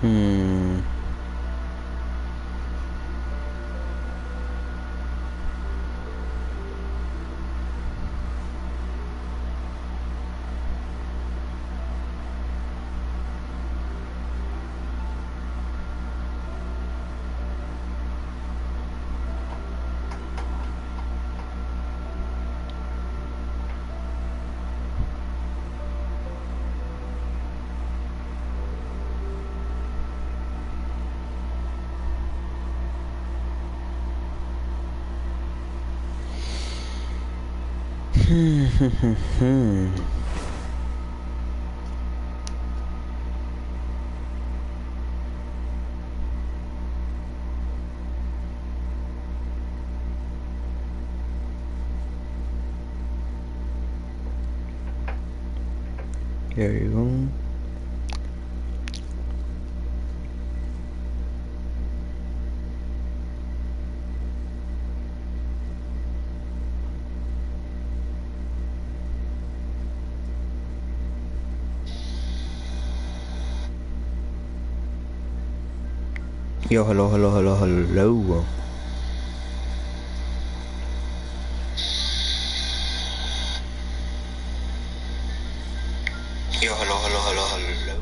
Hmm. There you go. Yo, hello, hello, hello, hello. Yo, hello, hello, hello, hello.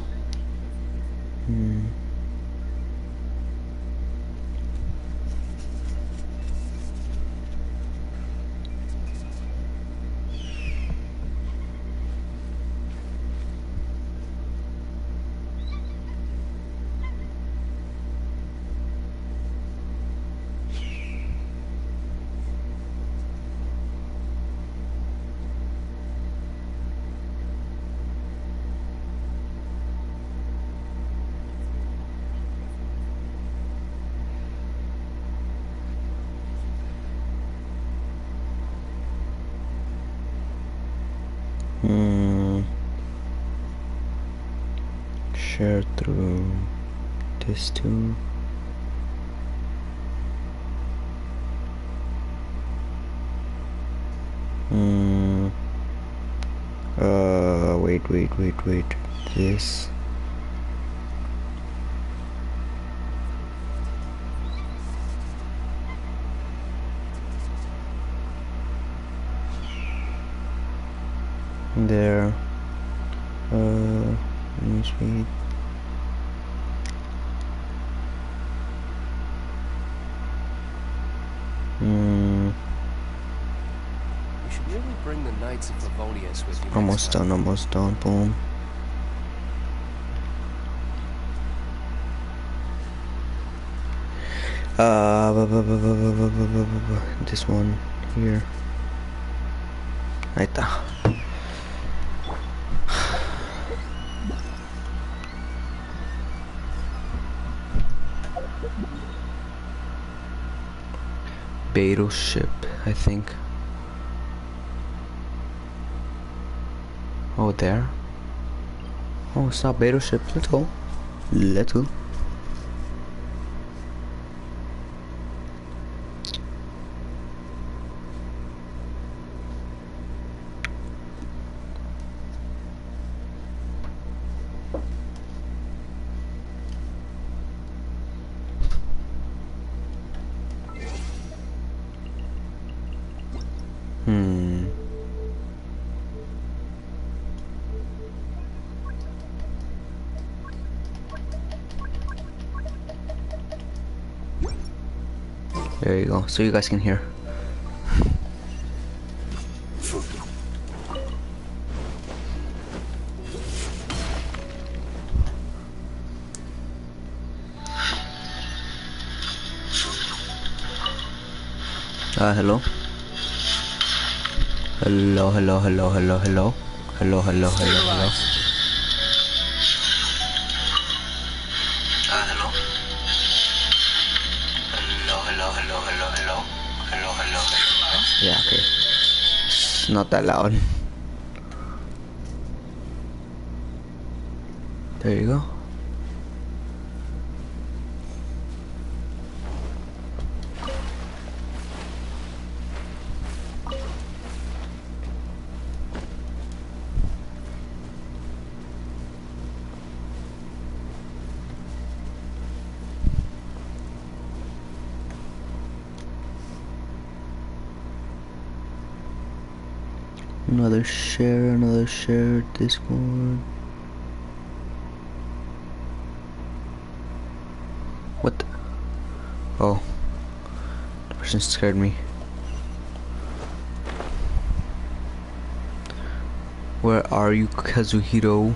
Share through this too. Wait. This. There. Newsfeed. You should really bring the Knights of Livonius with you. Almost done. Boom. This one here. Right there. Battleship, I think. Oh, there. Oh, it's not battleship. Let's go. There you go, so you guys can hear. Hello. Hello. Yeah, okay. It's not that loud. There you go. Another share, Discord. What the? Oh. The person scared me. Where are you, Kazuhiro?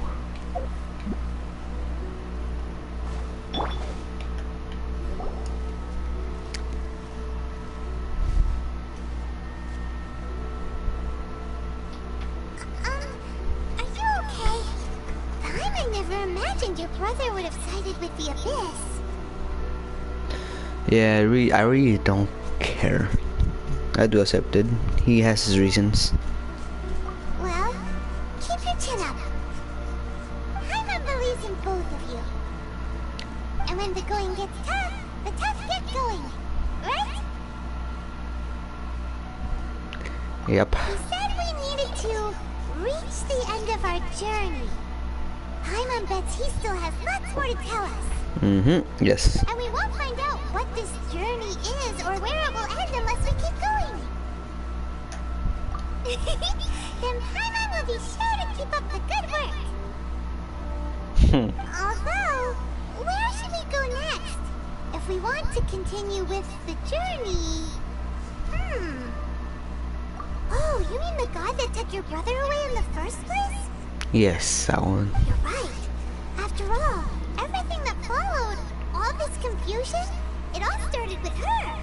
Yeah, I really don't care. I do accept it. He has his reasons. Well, keep your chin up. Paimon believes in both of you. And when the going gets tough, the tough get going. Right? Yep. He said we needed to reach the end of our journey. Paimon bets he still has lots more to tell us. Yes. And we won't find out what this journey is or where it will end unless we keep going. Then Paimon will be sure to keep up the good work. Although, where should we go next? If we want to continue with the journey... Oh, you mean the god that took your brother away in the first place? Yes, that one. You're right. After all, everything that followed, all this confusion, it all started with her.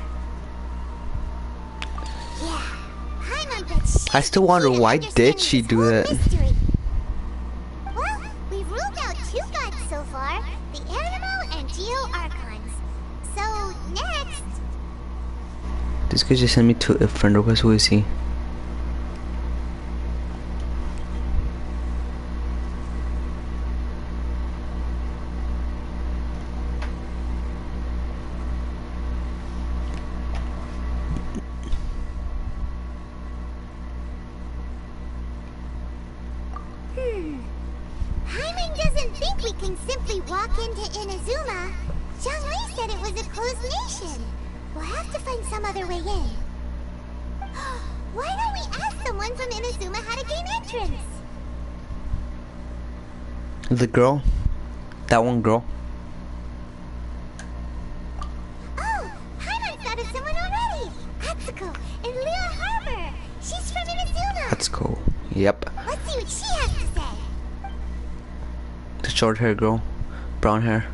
Yeah, Paimon bet she... I still wonder why did she do that? Mystery. Well, we've ruled out 2 gods so far, the Animal and Geo Archons. So, next... This guy just sent me to a friend request. Who is he? Paimon doesn't think we can simply walk into Inazuma. Zhongli said it was a closed nation. We'll have to find some other way in. Why don't we ask someone from Inazuma how to gain entrance? The girl? That one girl? Oh, Paimon thought of someone already. Atsuko in Liyue Harbor. She's from Inazuma. Let's go. Yep. Let's see what she has to say. The short hair girl. Brown hair.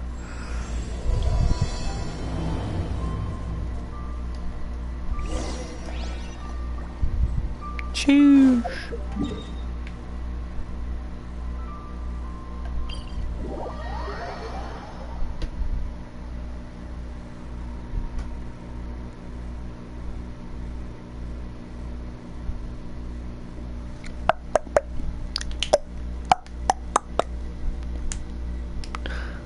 Cheers.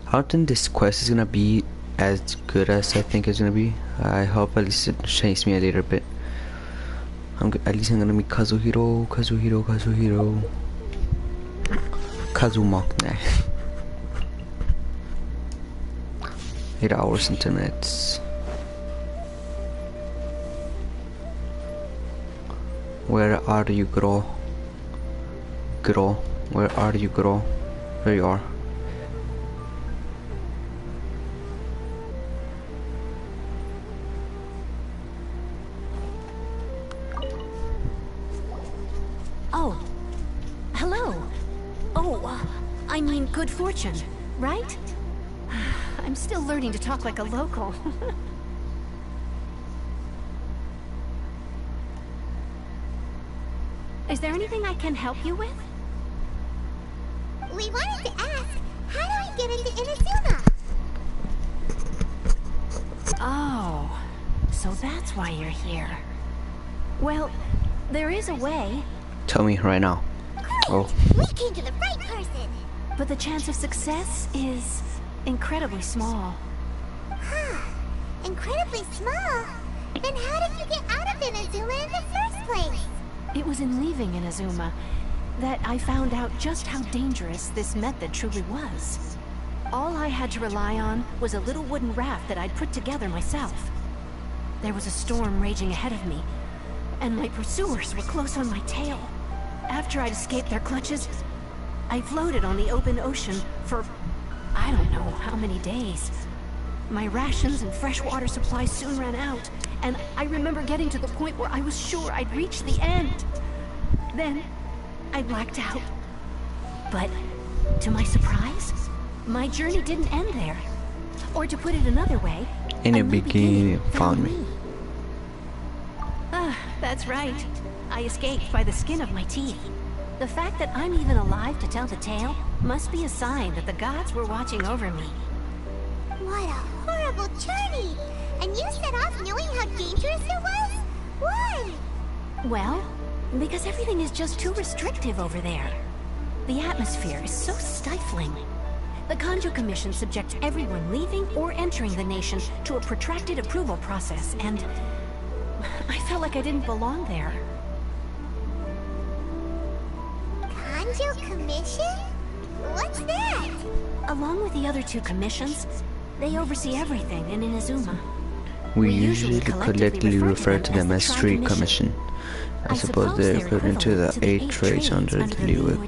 I don't think this quest is gonna be as good as I think it's gonna be. I hope at least it shakes me a little bit. At least I'm gonna meet Kazuhiro. Kazuma. Nah. 8 hours and 10 minutes. Where are you, girl? Where are you, girl? There you are. Oh, hello. Oh, I mean good fortune, right? I'm still learning to talk like a local. Is there anything I can help you with? We wanted to ask, how do we get into Inazuma? Oh, so that's why you're here. Well, there is a way. Tell me right now. Oh. We came to the right person. But the chance of success is incredibly small. Huh. Incredibly small? Then how did you get out of Inazuma in the first place? It was in leaving Inazuma that I found out just how dangerous this method truly was. All I had to rely on was a little wooden raft that I'd put together myself. There was a storm raging ahead of me, and my pursuers were close on my tail. After I'd escaped their clutches, I floated on the open ocean for I don't know how many days. My rations and fresh water supplies soon ran out, and I remember getting to the point where I was sure I'd reached the end. Then, I blacked out. But, to my surprise, my journey didn't end there. Or to put it another way, In the a new beginning, beginning found me. Ah, that's right. I escaped by the skin of my teeth. The fact that I'm even alive to tell the tale must be a sign that the gods were watching over me. What a horrible journey! And you set off knowing how dangerous it was? Why? Well, because everything is just too restrictive over there. The atmosphere is so stifling. The Kanjo Commission subjects everyone leaving or entering the nation to a protracted approval process, and I felt like I didn't belong there. Kanjo Commission? What's that? Along with the other two commissions, they oversee everything in Inazuma. We usually collectively refer to them as Street Commission. I suppose they're equivalent to the 8 trades under the Liu.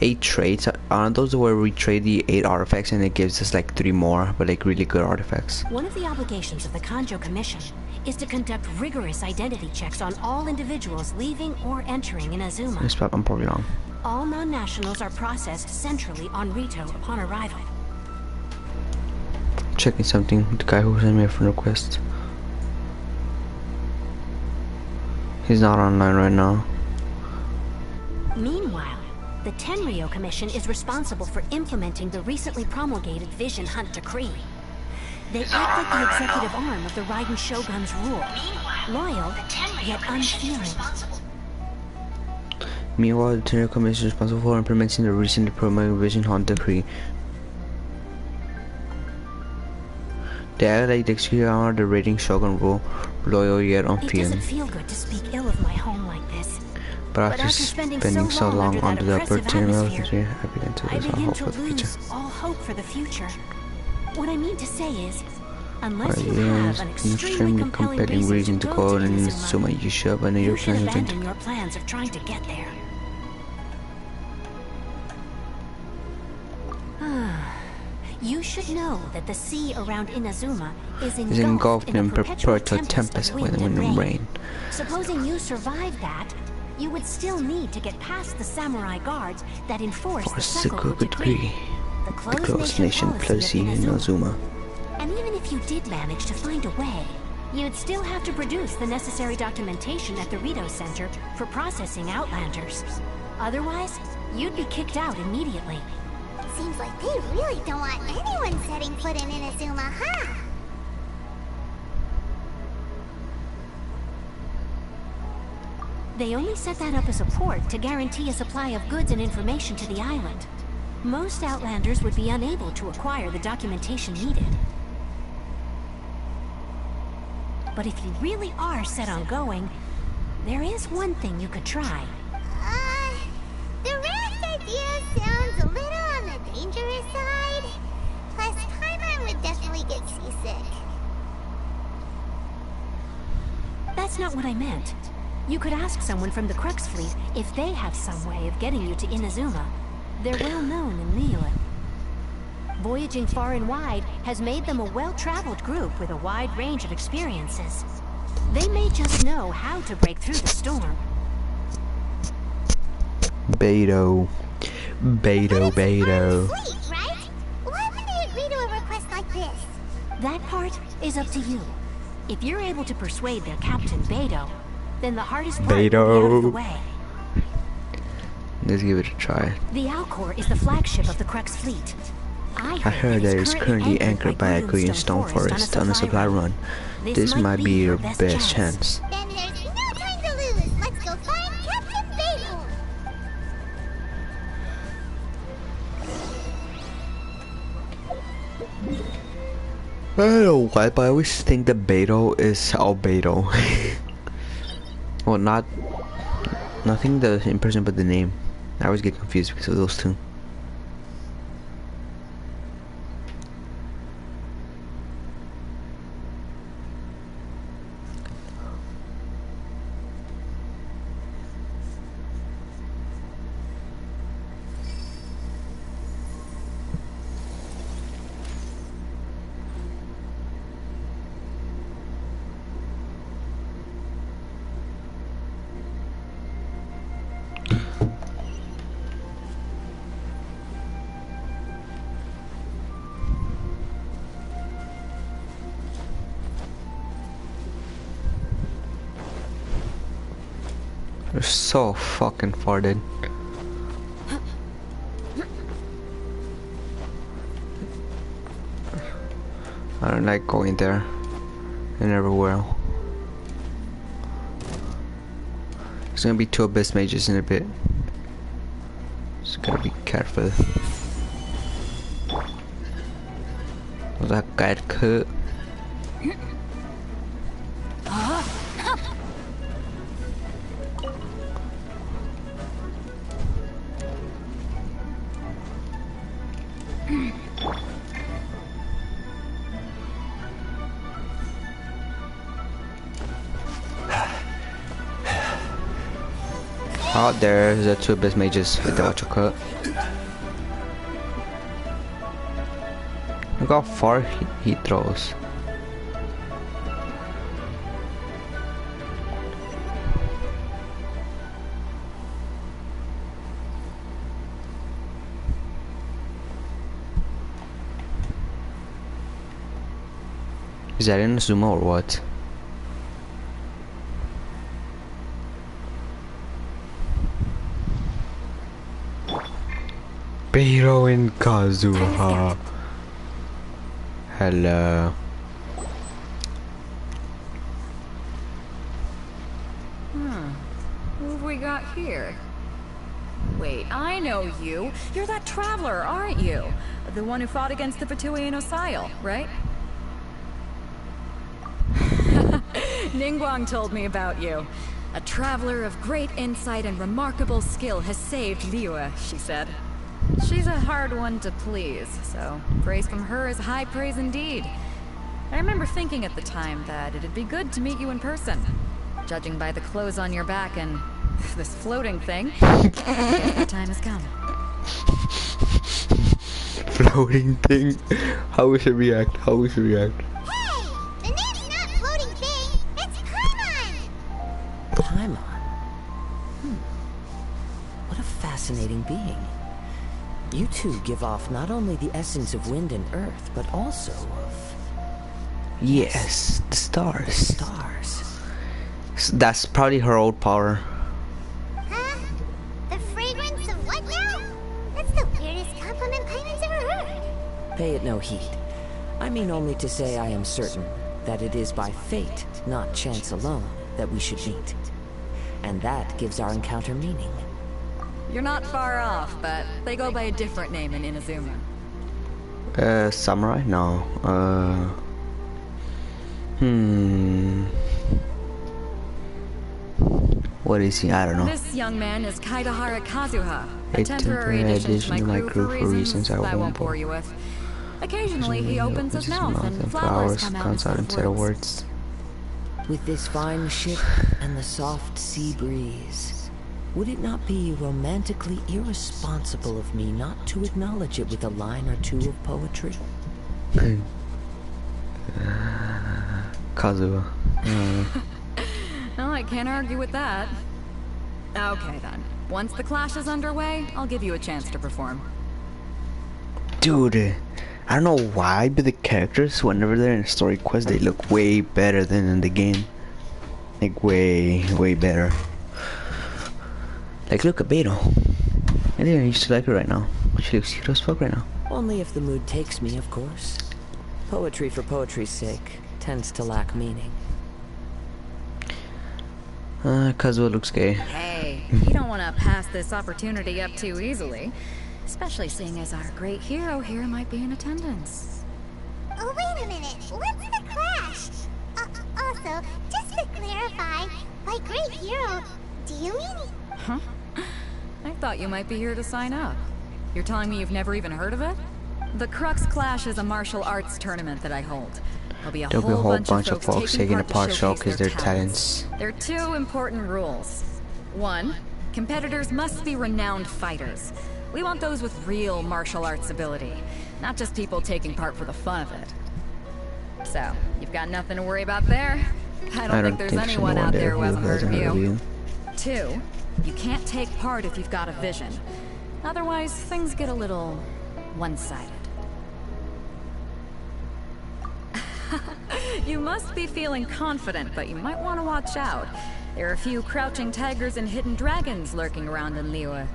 8 trades? Aren't those where we trade the 8 artifacts and it gives us like 3 more, but like really good artifacts? One of the obligations of the Kanjo Commission is to conduct rigorous identity checks on all individuals leaving or entering Inazuma. I'm probably wrong. All non-nationals are processed centrally on Rito upon arrival. Checking something with the guy who sent me a friend request. He's not online right now. Meanwhile, the Tenryo Commission is responsible for implementing the recently promulgated Vision Hunt Decree. They act like the executive arm of the Raiden Shogun's rule, loyal yet unfeeling. Meanwhile, the Tenryo Commission is responsible for implementing the recently promulgated Vision Hunt Decree. They act like the executive arm of the Raiden Shogun rule, loyal yet It unfeeling. doesn't feel good to speak ill of my home like this. But after spending so long under the opportunity, I begin to lose all hope for the future. All hope for the future. What I mean to say is, unless There you is have an an extremely compelling reason to go in Inazuma, you should abandon your you should plans. abandon your plans of trying to get there. You should know that the sea around Inazuma is engulfed in a perpetual tempest of wind and rain. Supposing you survived that, you would still need to get past the samurai guards that enforce the Sekoku Decree, the closed nation policy in Inazuma. And even if you did manage to find a way, you'd still have to produce the necessary documentation at the Rito Center for processing Outlanders. Otherwise, you'd be kicked out immediately. Seems like they really don't want anyone setting foot in Inazuma, huh? They only set that up as a port to guarantee a supply of goods and information to the island. Most Outlanders would be unable to acquire the documentation needed. But if you really are set on going, there is one thing you could try. The raft idea sounds a little on the dangerous side. Plus, Paimon would definitely get seasick. That's not what I meant. You could ask someone from the Crux Fleet if they have some way of getting you to Inazuma. They're well known in Liyue. Voyaging far and wide has made them a well-traveled group with a wide range of experiences. They may just know how to break through the storm. Beto. Beto. Fleet, right? Why would they agree to a request like this? That part is up to you. If you're able to persuade their captain, Beto, then the hardest part will be out of the way. Let's give it a try. The Alcor is the flagship of the Crux Fleet. I heard that it's currently anchored by a green stone forest on a supply run. This might be your best chance. Then there's no time to lose. Let's go find Captain Beto. I don't know why, but I always think that Beto is Albedo. Well, nothing the in person, but the name. I always get confused because of those two. They're so fucking farted. I don't like going there. I never will. There's gonna be 2 abyss mages in a bit. Just gotta be careful. That guy could. Oh, there's the 2 abyss mages with the Wachoka. Look how far he throws. Is that in Zuma or what? Beiro and Kazuha. Hello. Who have we got here? Wait, I know you. You're that traveler, aren't you? The one who fought against the Fatui and Osile, right? Ningguang told me about you. A traveler of great insight and remarkable skill has saved Liyue, she said. She's a hard one to please, so praise from her is high praise indeed. I remember thinking at the time that it'd be good to meet you in person. Judging by the clothes on your back and this floating thing, the time has come. Floating thing? How we should react? How we should react? Hey! The name's not floating thing, it's Paimon! Paimon? What a fascinating being. You two give off not only the essence of wind and earth, but also of... Yes, the stars. Stars. That's probably her old power. Huh? The fragrance of what now? That's the weirdest compliment Paimon's ever heard. Pay it no heed. I mean only to say I am certain that it is by fate, not chance alone, that we should meet. And that gives our encounter meaning. You're not far off, but they go by a different name in Inazuma. Samurai? No. What is he? I don't know. This young man is Kaedehara Kazuha, a A temporary addition to my crew for reasons I won't bore you with. Occasionally he opens his mouth and flowers comes out instead of words. With this fine ship and the soft sea breeze, would it not be romantically irresponsible of me not to acknowledge it with a line or two of poetry? Kazuha. Well, I can't argue with that. Okay then. Once the clash is underway, I'll give you a chance to perform. Dude, I don't know why, but the characters, whenever they're in a story quest, they look way better than in the game. Like, way better. Like, look at Beiro. I didn't used to like her right now. She looks cute as fuck right now. Only if the mood takes me, of course. Poetry for poetry's sake tends to lack meaning. Kazuha looks gay. Hey, you don't want to pass this opportunity up too easily. Especially seeing as our great hero here might be in attendance. Oh, wait a minute. What's the clash? Also, just to clarify, by great hero, do you mean... Huh? I thought you might be here to sign up. You're telling me you've never even heard of it? The Crux Clash is a martial arts tournament that I hold. There'll be a whole bunch of folks taking part to showcase their talents. There are 2 important rules. 1, competitors must be renowned fighters. We want those with real martial arts ability, not just people taking part for the fun of it. So, you've got nothing to worry about there. I don't think there's anyone out there who hasn't heard of you. 2, you can't take part if you've got a vision. Otherwise, things get a little one-sided. You must be feeling confident, but you might want to watch out. There are a few crouching tigers and hidden dragons lurking around in Liyue.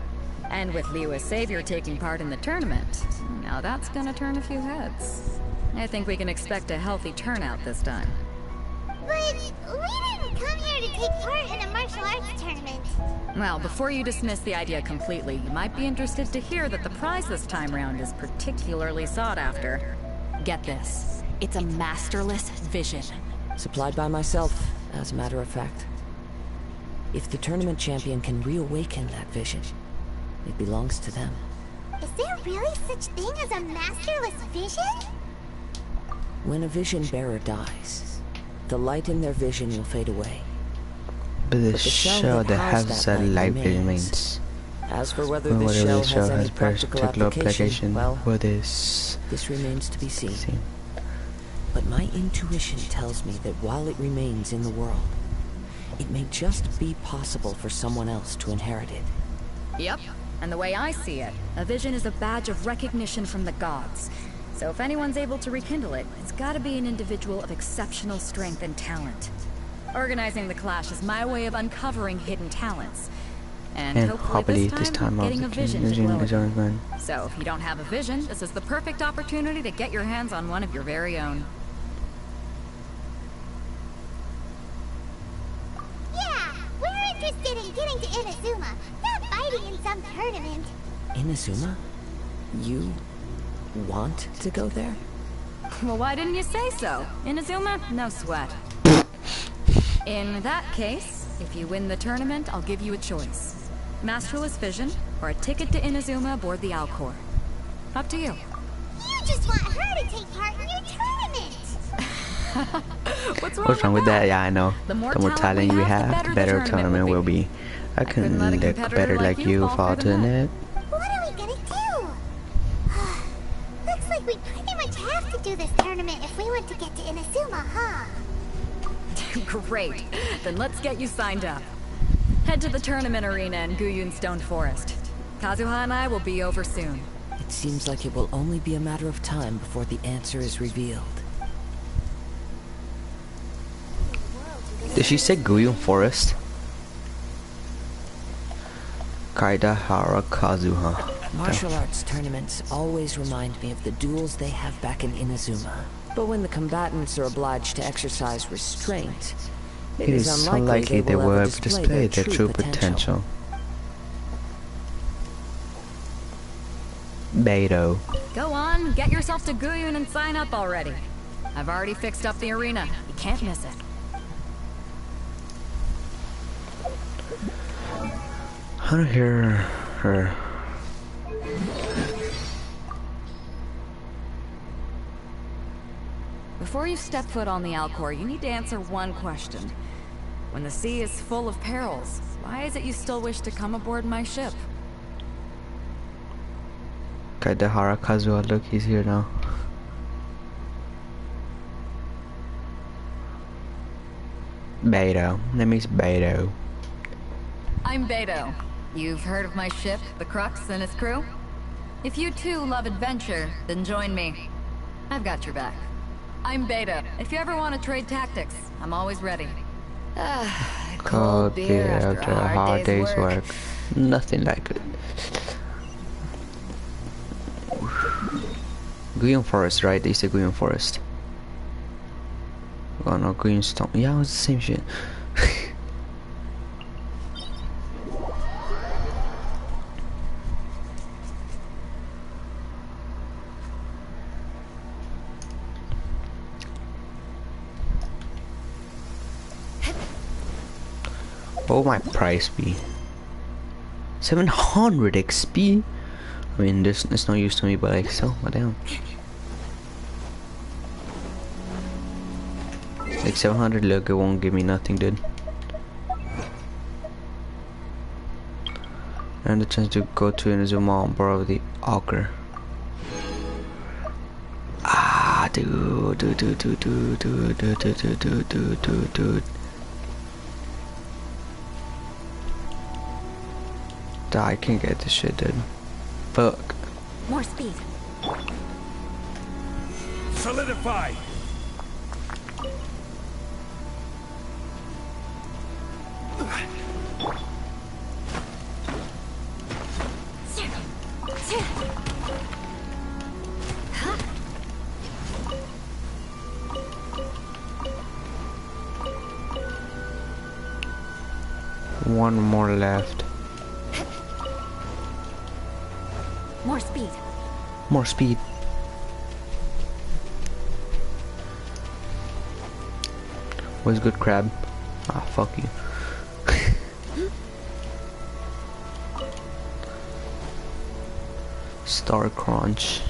And with Liyue's savior taking part in the tournament, now that's gonna turn a few heads. I think we can expect a healthy turnout this time. But we didn't come here to take part in a martial arts tournament. Well, before you dismiss the idea completely, you might be interested to hear that the prize this time round is particularly sought after. Get this. It's a masterless vision. Supplied by myself, as a matter of fact. If the tournament champion can reawaken that vision, it belongs to them. Is there really such thing as a masterless vision? When a vision bearer dies, the light in their vision will fade away. But the shell that has that light remains. As for whether this shell has any practical application, well, this remains to be seen. But my intuition tells me that while it remains in the world, it may just be possible for someone else to inherit it. Yep. And the way I see it, a vision is a badge of recognition from the gods. So if anyone's able to rekindle it, it's gotta be an individual of exceptional strength and talent. Organizing the clash is my way of uncovering hidden talents. And hopefully this time getting a vision to glow again. So if you don't have a vision, this is the perfect opportunity to get your hands on one of your very own. Yeah, we're interested in getting to Inazuma, not fighting in some tournament. Inazuma? You want to go there? Well, why didn't you say so? Inazuma? No sweat. In that case, if you win the tournament, I'll give you a choice. Masterless vision, or a ticket to Inazuma aboard the Alcor. Up to you. You just want her to take part in your tournament! What's wrong with that? Yeah, I know. The more talent you have, the better tournament will be. I couldn't look better like you fall to the net. What are we gonna do? Looks like we pretty much have to do this tournament if we want to get to Inazuma, huh? Great. Then let's get you signed up. Head to the tournament arena in Guyun Stone Forest. Kazuha and I will be over soon. It seems like it will only be a matter of time before the answer is revealed. Did she say Guyun Forest? Kaedehara Kazuha. Martial arts tournaments always remind me of the duels they have back in Inazuma. But when the combatants are obliged to exercise restraint, it is unlikely they will ever display their true potential. Beto. Go on, get yourself to Guyun and sign up already. I've already fixed up the arena. You can't miss it. I don't hear her. Before you step foot on the Alcor, you need to answer one question. When the sea is full of perils, why is it you still wish to come aboard my ship? Kaedehara Kazuha, look, he's here now. Beto. That means Beto. I'm Beto. You've heard of my ship, the Crux, and its crew? If you too love adventure, then join me. I've got your back. I'm Beto. If you ever want to trade tactics, I'm always ready. Cold beer after a hard day's work. Nothing like it. Guyun Forest, right? They say Guyun Forest. Oh no, Guyun Stone. Yeah, it was the same shit. What will my price be? 700 XP? I mean, this it's no use to me, but like, so, what damn. Like 700, look, it won't give me nothing, dude. And the chance to go to Inazuma and borrow the auger. Ah, dude. I can't get this shit, dude. Fuck. More speed. Solidify. One more left. More speed. More speed. What's good, crab? Ah, fuck you. Star Crunch.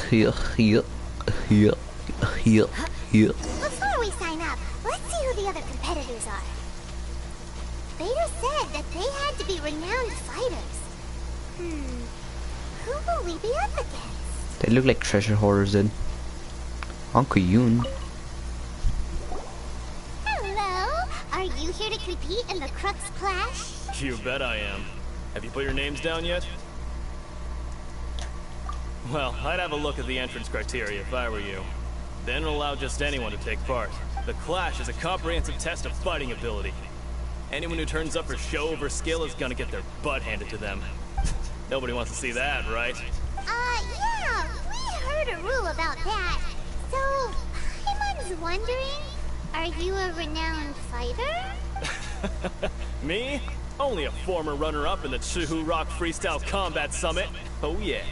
Here. Before we sign up, let's see who the other competitors are. Vader said that they had to be renowned fighters. Who will we be up against? They look like treasure hoarders, did. Uncle Yoon. Hello! Are you here to compete in the Crux Clash? You bet I am. Have you put your names down yet? Well, I'd have a look at the entrance criteria if I were you. Then allow just anyone to take part. The Clash is a comprehensive test of fighting ability. Anyone who turns up for show over skill is gonna get their butt handed to them. Nobody wants to see that, right? Yeah, we heard a rule about that. So, Paimon's wondering, are you a renowned fighter? Me? Only a former runner-up in the Chihu Rock Freestyle Combat Summit. Oh yeah.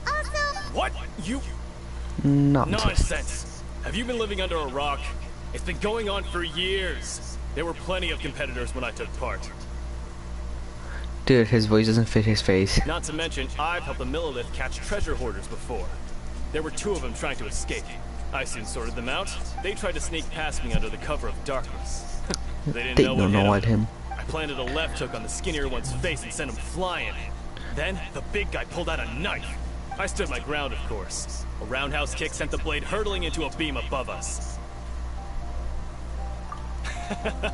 Also... What? You... Nonsense. Have you been living under a rock? It's been going on for years. There were plenty of competitors when I took part. Dude, his voice doesn't fit his face. Not to mention, I've helped the Millilith catch treasure hoarders before. There were 2 of them trying to escape. I soon sorted them out. They tried to sneak past me under the cover of darkness. They didn't know what hit 'em. I planted a left hook on the skinnier one's face and sent him flying. Then, the big guy pulled out a knife. I stood my ground, of course. A roundhouse kick sent the blade hurtling into a beam above us.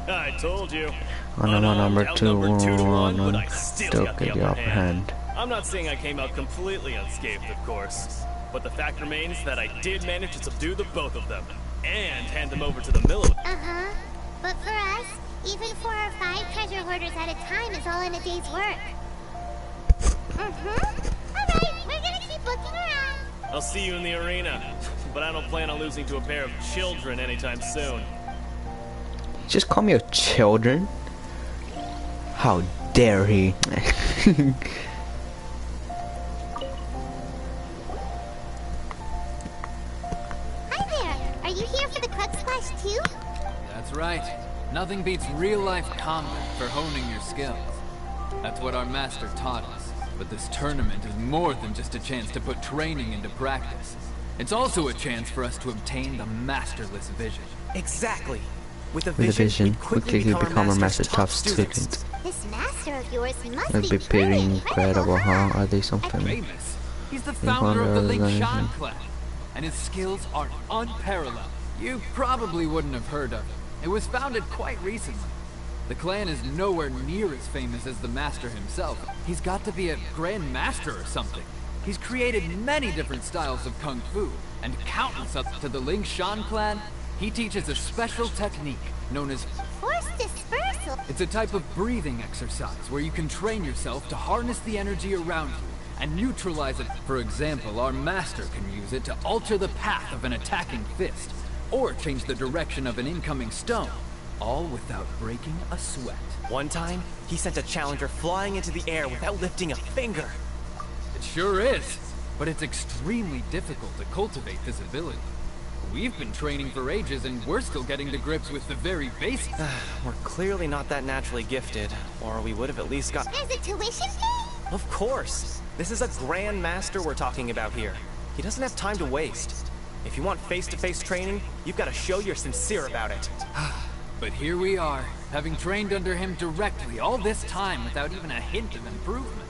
I told you. Number 2 to one, on but I still got the upper hand. I'm not saying I came out completely unscathed, of course. But the fact remains that I did manage to subdue the both of them. And hand them over to the Millilith. But for us, even 4 or 5 treasure hoarders at a time is all in a day's work. Alright, we're gonna keep looking around. I'll see you in the arena. But I don't plan on losing to a pair of children anytime soon. Just call me a children? How dare he? Hi there. Are you here for the Crux Clash too? That's right. Nothing beats real-life combat for honing your skills. That's what our master taught us. But this tournament is more than just a chance to put training into practice. It's also a chance for us to obtain the masterless vision. Exactly. With a vision, we quickly become a master top student. This master of yours must That'd be be pretty incredible, huh? Are they something? Famous. He's the founder of the Ling Shan clan, and his skills are unparalleled. You probably wouldn't have heard of it. It was founded quite recently. The clan is nowhere near as famous as the master himself. He's got to be a grand master or something. He's created many different styles of kung fu, and countless up to the Ling Shan clan. He teaches a special technique known as force dispersal. It's a type of breathing exercise where you can train yourself to harness the energy around you and neutralize it. For example, our master can use it to alter the path of an attacking fist, or change the direction of an incoming stone, all without breaking a sweat. One time, he sent a challenger flying into the air without lifting a finger. It sure is, but it's extremely difficult to cultivate this ability. We've been training for ages and we're still getting to grips with the very basics. We're clearly not that naturally gifted, or we would have at least got... There's a tuition fee? Of course! This is a grand master we're talking about here. He doesn't have time to waste. If you want face-to-face training, you've got to show you're sincere about it. But here we are, having trained under him directly all this time without even a hint of improvement.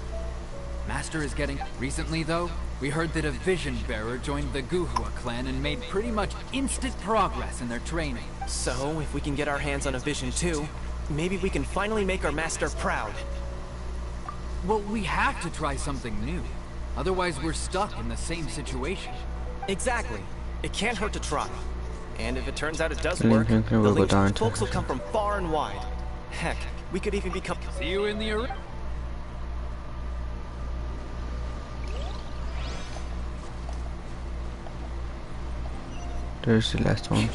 Master is getting... Recently, though, we heard that a Vision Bearer joined the Kazuha clan and made pretty much instant progress in their training. So, if we can get our hands on a Vision too, maybe we can finally make our master proud. Well, we have to try something new. Otherwise, we're stuck in the same situation. Exactly. It can't hurt to try. And if it turns out it does work, the Ling folks will come from far and wide. Heck, we could even become... See you in the arena. There's the last one.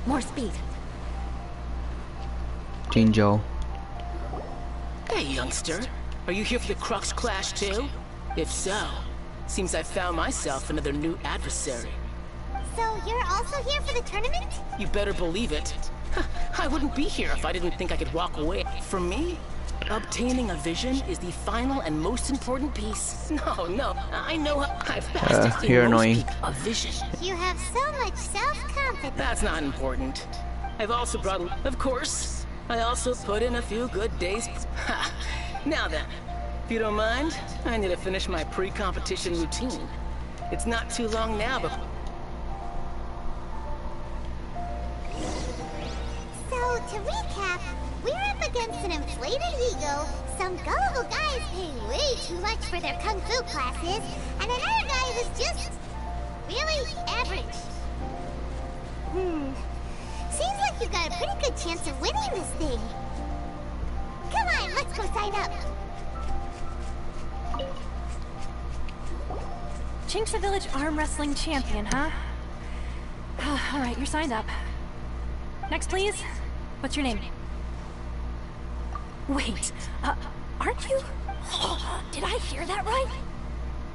More speed. Jinjo. Hey, youngster. Are you here for the Crux Clash too? If so, seems I found myself another new adversary. So you're also here for the tournament? You better believe it. I wouldn't be here if I didn't think I could walk away. For me, obtaining a vision is the final and most important piece. No, I know I've passed you're annoying. A vision. You have so much self-confidence. That's not important. I've also brought, of course, I also put in a few good days. Ha! Now then, if you don't mind, I need to finish my pre-competition routine. It's not too long now, but... So, to recap, we're up against an inflated ego, some gullible guys paying way too much for their kung fu classes, and another guy who's just... really average. Seems like you've got a pretty good chance of winning this thing. Come on, let's go sign up. Chincha Village Arm Wrestling Champion, huh? Alright, you're signed up. Next, please. What's your name? Wait, aren't you? Did I hear that right?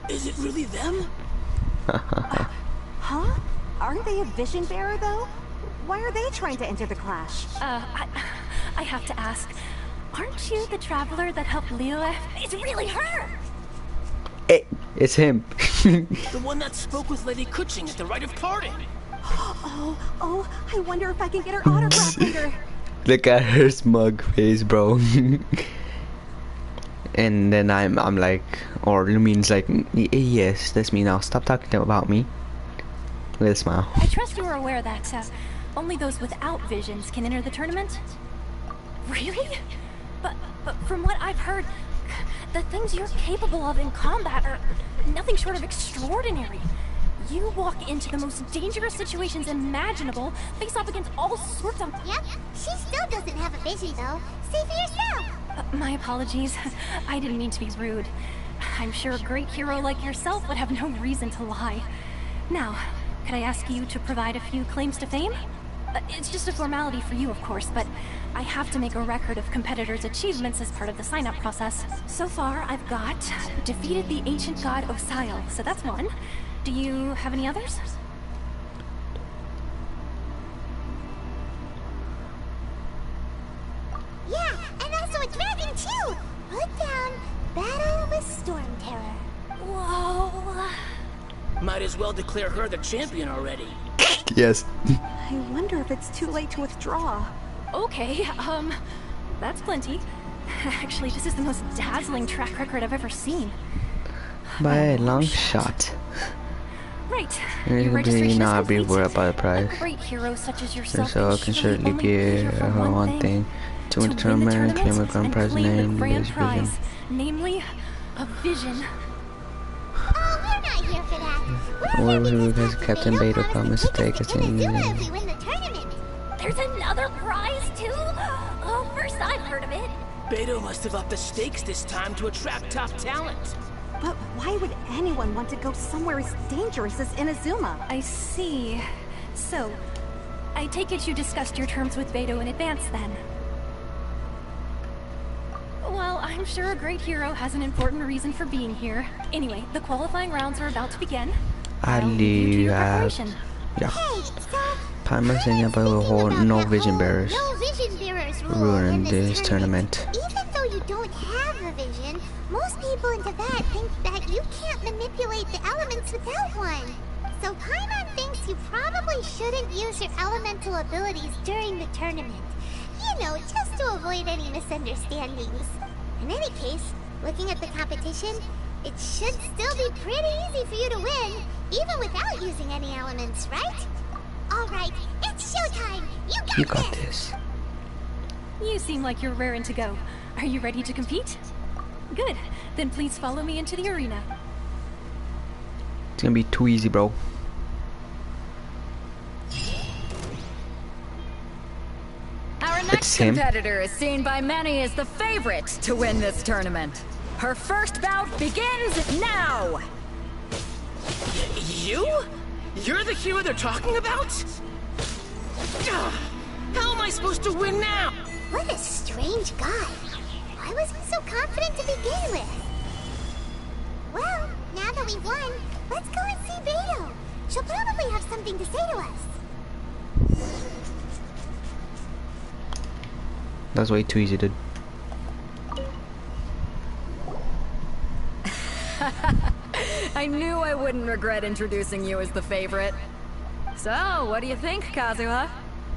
Is it really them? Huh? Aren't they a vision bearer, though? Why are they trying to enter the clash? I have to ask. Aren't you the traveler that helped Leo? It's really her! It's him. The one that spoke with Lady Kuching at the rite of parting. Oh, I wonder if I can get her autograph later. Look at her smug face, bro. And then I'm like, or Lumine's like, yes, that's me now. Stop talking about me. With a smile. I trust you are aware that only those without visions can enter the tournament. Really? But from what I've heard, the things you're capable of in combat are nothing short of extraordinary. You walk into the most dangerous situations imaginable, face off against all sorts of... Yep, she still doesn't have a vision, though. Say for yourself. My apologies. I didn't mean to be rude. I'm sure a great hero like yourself would have no reason to lie. Now, could I ask you to provide a few claims to fame? It's just a formality for you, of course, but I have to make a record of competitors' achievements as part of the sign-up process. So far, I've got defeated the ancient god Osial, so that's one. Do you have any others? Yeah, and also a dragon, too! Put down Battle with Storm Terror. Whoa. Might as well declare her the champion already. Yes. I wonder if it's too late to withdraw. Okay, that's plenty. Actually, this is the most dazzling track record I've ever seen. By a long shot. Right. You're registration not be worried about the prize. A great hero such as yourself So I can certainly give her one thing. To win the tournament, claim a grand prize named this vision. Namely, a vision. Oh, we're not here for that. Well, because Captain Beidou promised to take us in. If we win the tournament. There's another prize, too? Oh, first I've heard of it. Beidou must have upped the stakes this time to attract top talent. But why would anyone want to go somewhere as dangerous as Inazuma? I see. So, I take it you discussed your terms with Beidou in advance, then? Well, I'm sure a great hero has an important reason for being here. Anyway, the qualifying rounds are about to begin. Yeah. Palmer saying about the whole no vision bearers. No vision bearers rule ruin in this tournament. Even though you don't have a vision, most people in Tibet think that you can't manipulate the elements without one. So Paimon thinks you probably shouldn't use your elemental abilities during the tournament. You know, just to avoid any misunderstandings. In any case, looking at the competition, it should still be pretty easy for you to win, even without using any elements, right? Alright, it's showtime! You got this! You seem like you're raring to go. Are you ready to compete? Good. Then please follow me into the arena. It's gonna be too easy, bro. Our next competitor is seen by many as the favorite to win this tournament. Her first bout begins now! You? You're the hero they're talking about? How am I supposed to win now? What a strange guy. Why was he so confident to begin with? Well, now that we've won, let's go and see Beto. She'll probably have something to say to us. That's way too easy, dude. I knew I wouldn't regret introducing you as the favorite. So, what do you think, Kazuha?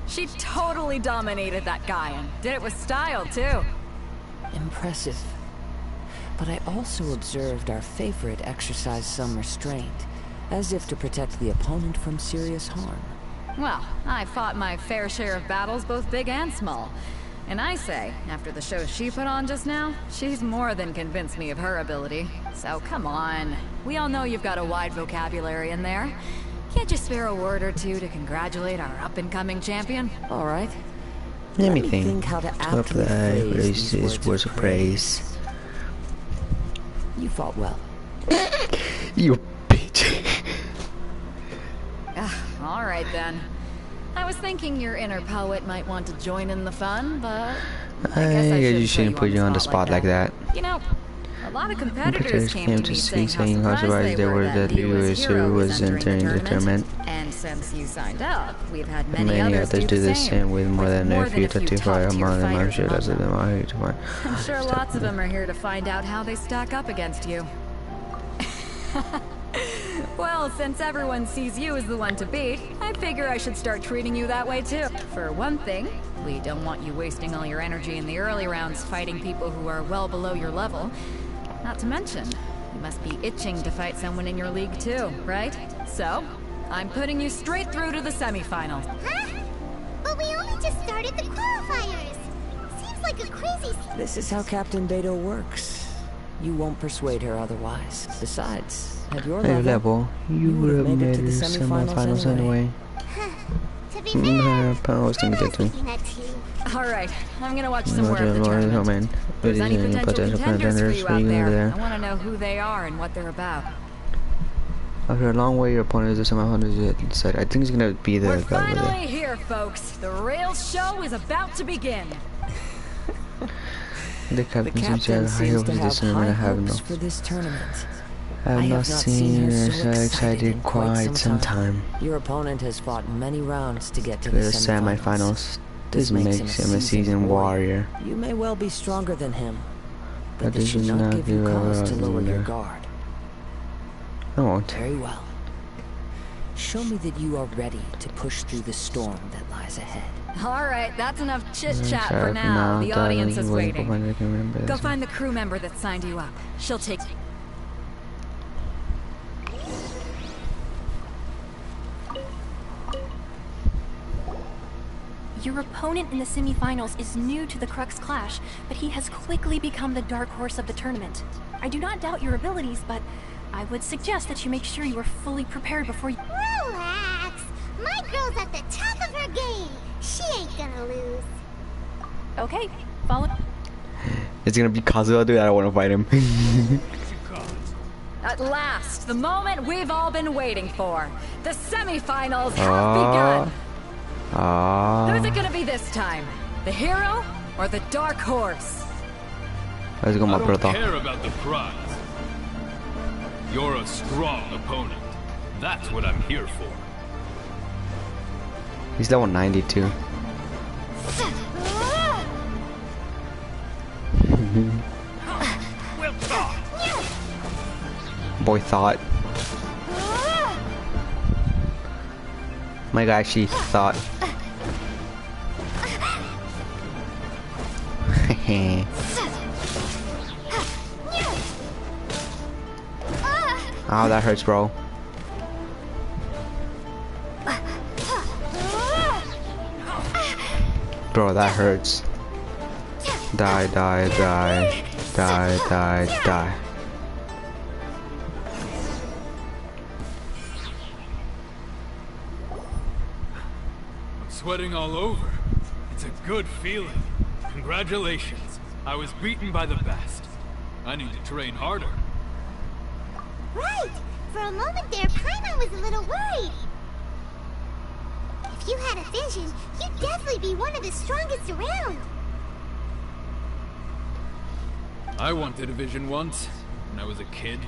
She totally dominated that guy and did it with style, too. Impressive. But I also observed our favorite exercise some restraint, as if to protect the opponent from serious harm. Well, I fought my fair share of battles, both big and small. And I say, after the show she put on just now, she's more than convinced me of her ability. So come on. We all know you've got a wide vocabulary in there. Can't you spare a word or two to congratulate our up-and-coming champion? All right. Let me think how to aptly phrase these words of praise. You fought well. You bitch. All right then. I was thinking your inner poet might want to join in the fun, but I guess I you shouldn't put you on the spot like that. You know, a lot of competitors came to me saying how surprised they were that Lewis who was entering the tournament. And since you signed up, we've had Many others do the same with more than a few to fire among them. I'm sure that's what them are here to find. I'm sure lots of them are here to find out how they stack up against you. Well, since everyone sees you as the one to beat, I figure I should start treating you that way too. For one thing, we don't want you wasting all your energy in the early rounds fighting people who are well below your level. Not to mention, you must be itching to fight someone in your league too, right? So, I'm putting you straight through to the semifinals. Huh? But we only just started the qualifiers. Seems like a crazy... This is how Captain Beto works. You won't persuade her otherwise. Besides, at your level, you would have made it to the semifinals anyway. To be fair, I was thinking that too. Alright, I'm gonna watch some more of the tournament. If there's any potential contenders for you out there, I want to know who they are and what they're about. After a long wait, your opponent is the semifinals said. I think it's gonna be the We're finally here, folks. The real show is about to begin. The captain seems to have high hopes this tournament. I have no. For this tournament. I have not seen her so excited in quite some time. Your opponent has fought many rounds to get to the semifinals. This makes him a seasoned warrior. You may well be stronger than him, but this should not give you cause to lower your guard. I won't. Very well. Show me that you are ready to push through the storm that lies ahead. Alright, that's enough chit-chat for now. The audience is waiting. Go find the crew member that signed you up. She'll take... Your opponent in the semifinals is new to the Crux Clash, but he has quickly become the dark horse of the tournament. I do not doubt your abilities, but I would suggest that you make sure you are fully prepared before you... Relax! My girl's at the top of her game! She ain't gonna lose. Okay, follow... It's gonna be Kazuha, dude. I don't wanna fight him. At last, the moment we've all been waiting for. The semifinals have begun. Who's it gonna be this time? The hero or the dark horse? Let's go, my brother. I don't care about the prize. You're a strong opponent. That's what I'm here for. He's level 92. Boy thought. My guy actually thought. Oh, that hurts, bro. Bro, that hurts. Die, die, die. Die, die, die. I'm sweating all over. It's a good feeling. Congratulations. I was beaten by the best. I need to train harder. Right! For a moment there, Paimon was a little worried. If you had a vision, you'd definitely be one of the strongest around. I wanted a vision once, when I was a kid.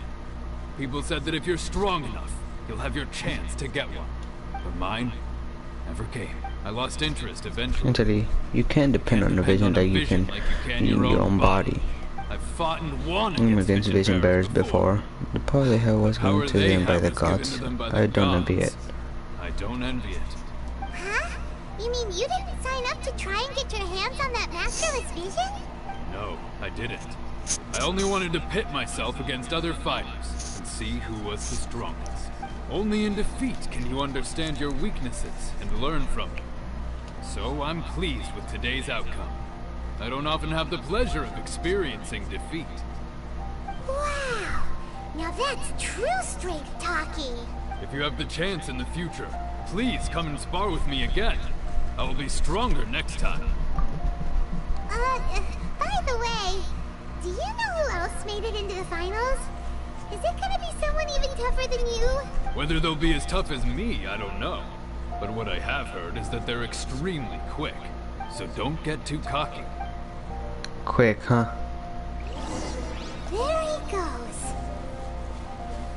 People said that if you're strong enough, you'll have your chance to get one. But mine never came. I lost interest eventually. Actually, you can depend on the vision that you can in your own body. I've fought and won against vision bearers before. The power they have was given to them by the gods. I don't envy it. I don't envy it. Huh? You mean you didn't sign up to try and get your hands on that masterless vision? No, I didn't. I only wanted to pit myself against other fighters and see who was the strongest. Only in defeat can you understand your weaknesses and learn from them. So I'm pleased with today's outcome. I don't often have the pleasure of experiencing defeat. Wow! Now that's true strength talking. If you have the chance in the future, please come and spar with me again. I will be stronger next time. By the way, do you know who else made it into the finals? Is it gonna be someone even tougher than you? Whether they'll be as tough as me, I don't know. But what I have heard is that they're extremely quick. So don't get too cocky. Quick, huh? There he goes.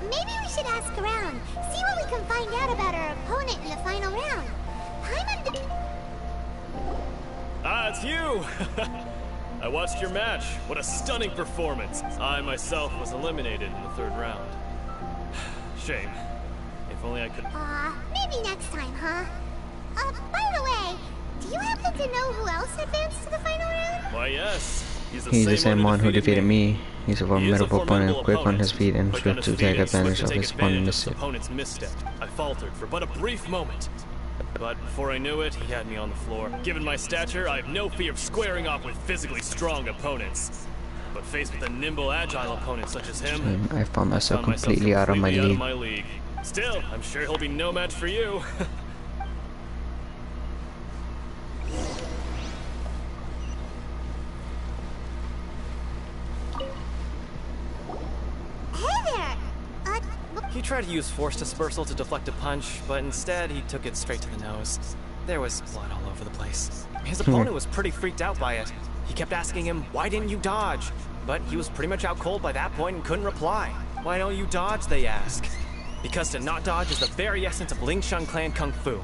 Maybe we should ask around, see what we can find out about our opponent in the final round. It's you! I watched your match. What a stunning performance. I myself was eliminated in the 3rd round. Shame. If only I could... maybe next time, huh? By the way, do you happen to know who else advanced to the final round? Why, yes. He's the same one who defeated me. He's a formidable opponent, quick on his feet and swift to take advantage of his opponent's misstep. I faltered for but a brief moment. But before I knew it, he had me on the floor. Given my stature, I have no fear of squaring off with physically strong opponents. But faced with a nimble, agile opponent such as him, I found myself completely out of my league. Still, I'm sure he'll be no match for you. He tried to use force dispersal to deflect a punch, but instead he took it straight to the nose. There was blood all over the place. His opponent was pretty freaked out by it. He kept asking him, "Why didn't you dodge?" But he was pretty much out cold by that point and couldn't reply. "Why don't you dodge?" they ask. Because to not dodge is the very essence of Lingshan clan kung fu.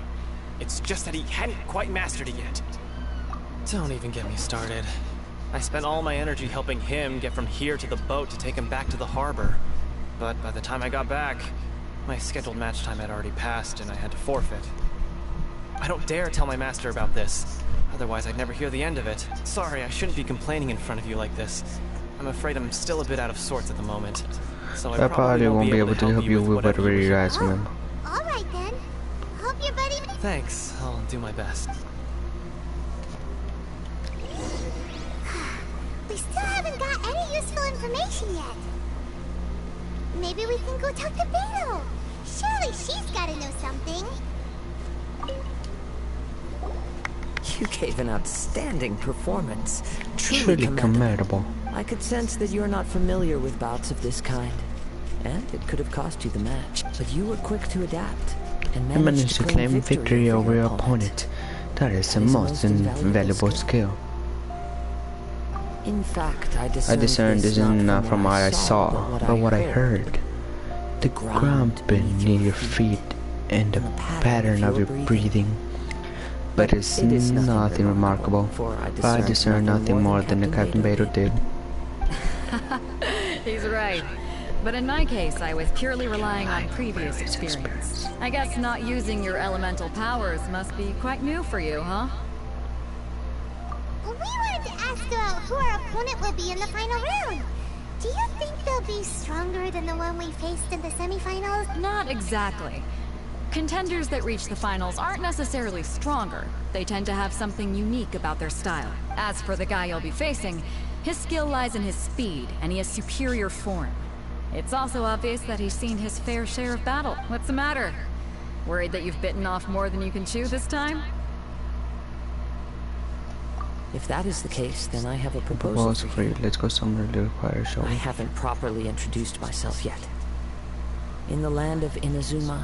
It's just that he hadn't quite mastered it yet. Don't even get me started. I spent all my energy helping him get from here to the boat to take him back to the harbor. But by the time I got back, my scheduled match time had already passed and I had to forfeit. I don't dare tell my master about this, otherwise I'd never hear the end of it. Sorry, I shouldn't be complaining in front of you like this. I'm afraid I'm still a bit out of sorts at the moment, so I probably won't be able to help you with whatever you guys remember. Alright then. Hope your buddy... Thanks, I'll do my best. We still haven't got any useful information yet. Maybe we can go talk to Beto. Surely she's gotta know something. You gave an outstanding performance. Truly commendable. I could sense that you're not familiar with bouts of this kind. And it could have cost you the match. But you were quick to adapt. And managed to claim victory over your opponent. That is the most invaluable skill. In fact, I discerned this not from what I saw, but what I heard. The ground beneath your feet and the pattern of your breathing. But it's nothing remarkable. I discern nothing more than the Captain Beto did. He's right. But in my case, I was purely relying on previous experience. I guess not using your elemental powers must be quite new for you, huh? We wanted to ask about who our opponent will be in the final round. Do you think they'll be stronger than the one we faced in the semifinals? Not exactly. Contenders that reach the finals aren't necessarily stronger. They tend to have something unique about their style. As for the guy you'll be facing, his skill lies in his speed, and he has superior form. It's also obvious that he's seen his fair share of battle. What's the matter? Worried that you've bitten off more than you can chew this time? If that is the case, then I have a proposal for you. Let's go somewhere to require show. I haven't properly introduced myself yet. In the land of Inazuma,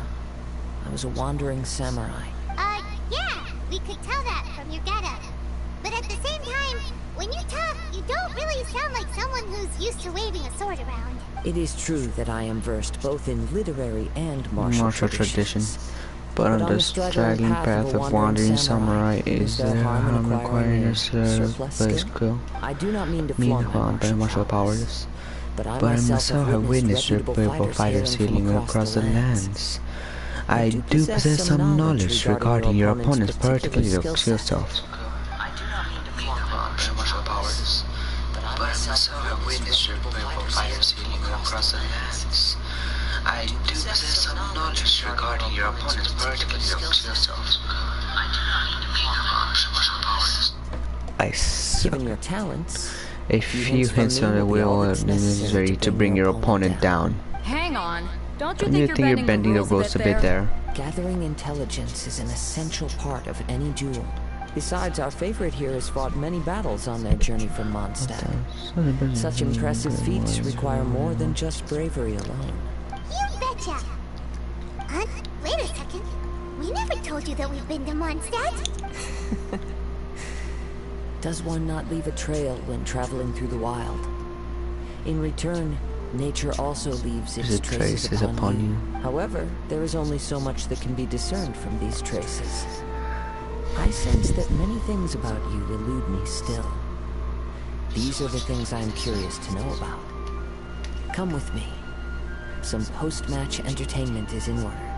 I was a wandering samurai. Yeah, we could tell that from your getup. But at the same time, when you talk, you don't really sound like someone who's used to waving a sword around. It is true that I am versed both in literary and martial tradition. But on the straggling path of wandering samurai, is there harm acquiring a surplus skill? I do not mean to flaunt my martial powers, but I myself have witnessed reputable fighters sailing across the lands. I do possess some knowledge regarding your opponent's particular skill self. I do not mean to flaunt my martial powers, but I myself have witnessed reputable fighters sailing across the lands. I do possess some knowledge regarding your opponent's particular skill self. I do not mean to flaunt my martial powers. I suck. Given your talents, a few hints on the wheel are necessary to bring your opponent down. Hang on. Don't you You think you're bending the rules a bit there? Gathering intelligence is an essential part of any duel. Besides, our favorite here has fought many battles on their journey from Mondstadt. Such impressive feats require more than just bravery alone. You betcha! Wait a second. We never told you that we've been to Mondstadt. Does one not leave a trail when traveling through the wild? In return, nature also leaves its traces upon you. However, there is only so much that can be discerned from these traces. I sense that many things about you elude me still. These are the things I am curious to know about. Come with me. Some post-match entertainment is in order.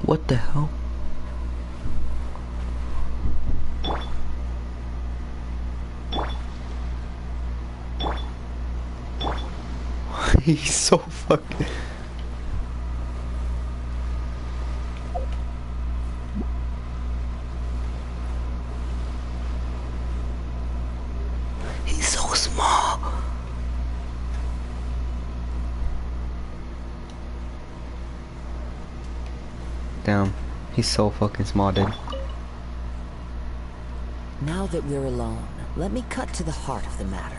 What the hell? He's so fucking... He's so small. Damn, he's so fucking small, dude. Now that we're alone, let me cut to the heart of the matter.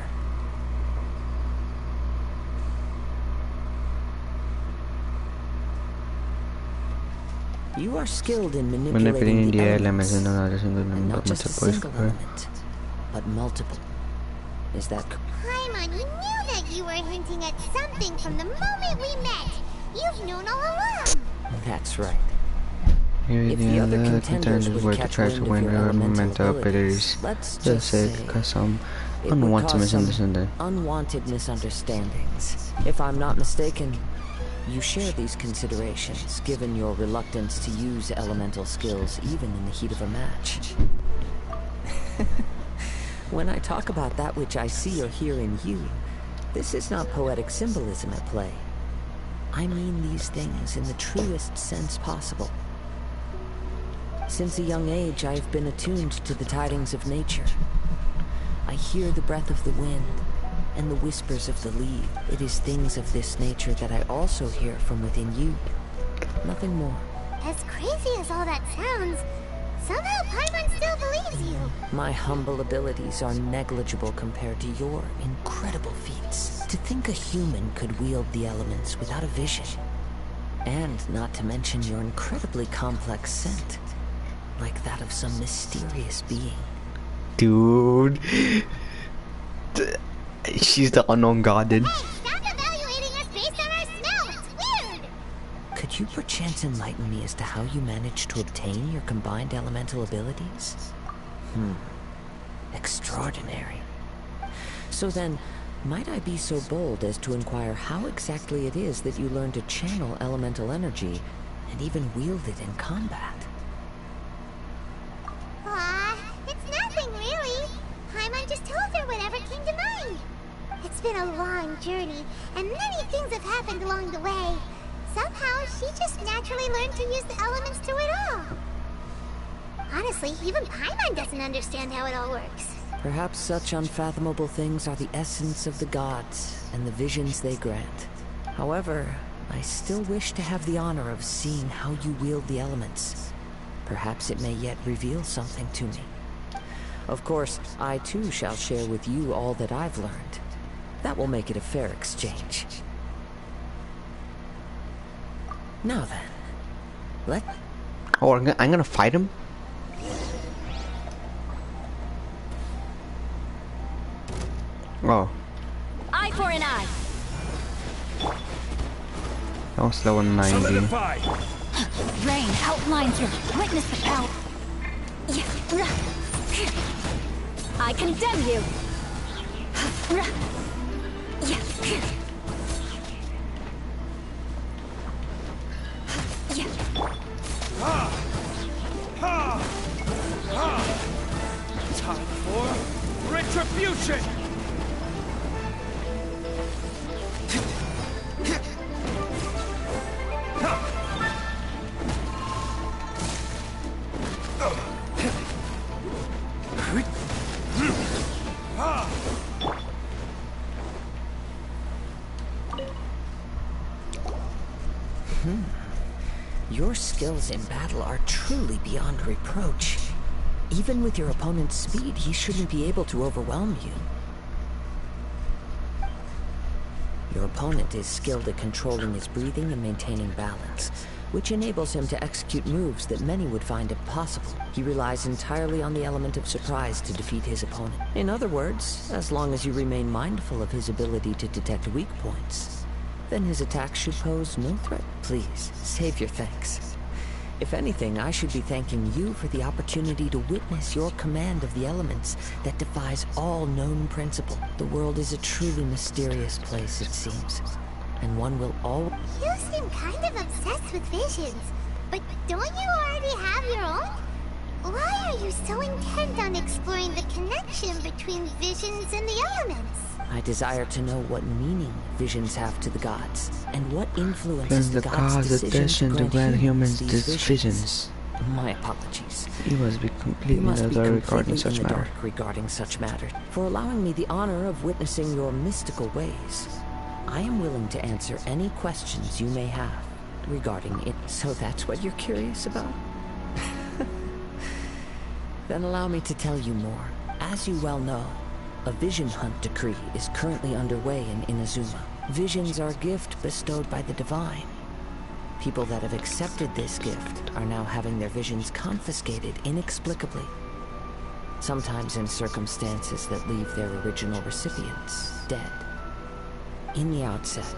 You are skilled in manipulating the elements, and not just a single element, but multiple. Is that correct? Paimon, we knew that you were hinting at something from the moment we met. You've known all along. That's right. If the other contenders were to try to win your mental abilities, let's just say because some unwanted misunderstanding. Unwanted misunderstandings. If I'm not mistaken, you share these considerations, given your reluctance to use elemental skills even in the heat of a match. When I talk about that which I see or hear in you, this is not poetic symbolism at play. I mean these things in the truest sense possible. Since a young age, I have been attuned to the tidings of nature. I hear the breath of the wind and the whispers of the leaves. It is things of this nature that I also hear from within you. Nothing more. As crazy as all that sounds, somehow Paimon still believes you. My humble abilities are negligible compared to your incredible feats. To think a human could wield the elements without a vision. And not to mention your incredibly complex scent. Like that of some mysterious being. Dude. She's the unknown goddess. Hey, stop evaluating us based on our smell. It's weird. Could you perchance enlighten me as to how you managed to obtain your combined elemental abilities? Extraordinary. So then, Might I be so bold as to inquire how exactly it is that you learn to channel elemental energy and even wield it in combat? It's nothing really. Paimon just told her whatever came to mind. It's been a long journey, and many things have happened along the way. Somehow, she just naturally learned to use the elements through it all. Honestly, even Paimon doesn't understand how it all works. Perhaps such unfathomable things are the essence of the gods and the visions they grant. However, I still wish to have the honor of seeing how you wield the elements. Perhaps it may yet reveal something to me. Of course, I too shall share with you all that I've learned. That will make it a fair exchange. Now then, Oh, I'm gonna fight him? Oh. Eye for an eye. That was level 90. Rain outlines your witness the power. I condemn you. Time for retribution! Your skills in battle are truly beyond reproach. Even with your opponent's speed, he shouldn't be able to overwhelm you. Your opponent is skilled at controlling his breathing and maintaining balance, which enables him to execute moves that many would find impossible. He relies entirely on the element of surprise to defeat his opponent. In other words, as long as you remain mindful of his ability to detect weak points, then his attacks should pose no threat. Please, save your thanks. If anything, I should be thanking you for the opportunity to witness your command of the elements that defies all known principle. The world is a truly mysterious place, it seems, and one will always... You seem kind of obsessed with visions, but don't you already have your own? Why are you so intent on exploring the connection between visions and the elements? I desire to know what meaning visions have to the gods, and what influences the gods' decision to grant humans these visions. My apologies. He must be completely in the dark regarding such matters. For allowing me the honor of witnessing your mystical ways, I am willing to answer any questions you may have regarding it. So that's what you're curious about? Then allow me to tell you more. As you well know, a vision hunt decree is currently underway in Inazuma. Visions are a gift bestowed by the divine. People that have accepted this gift are now having their visions confiscated inexplicably. Sometimes in circumstances that leave their original recipients dead. In the outset,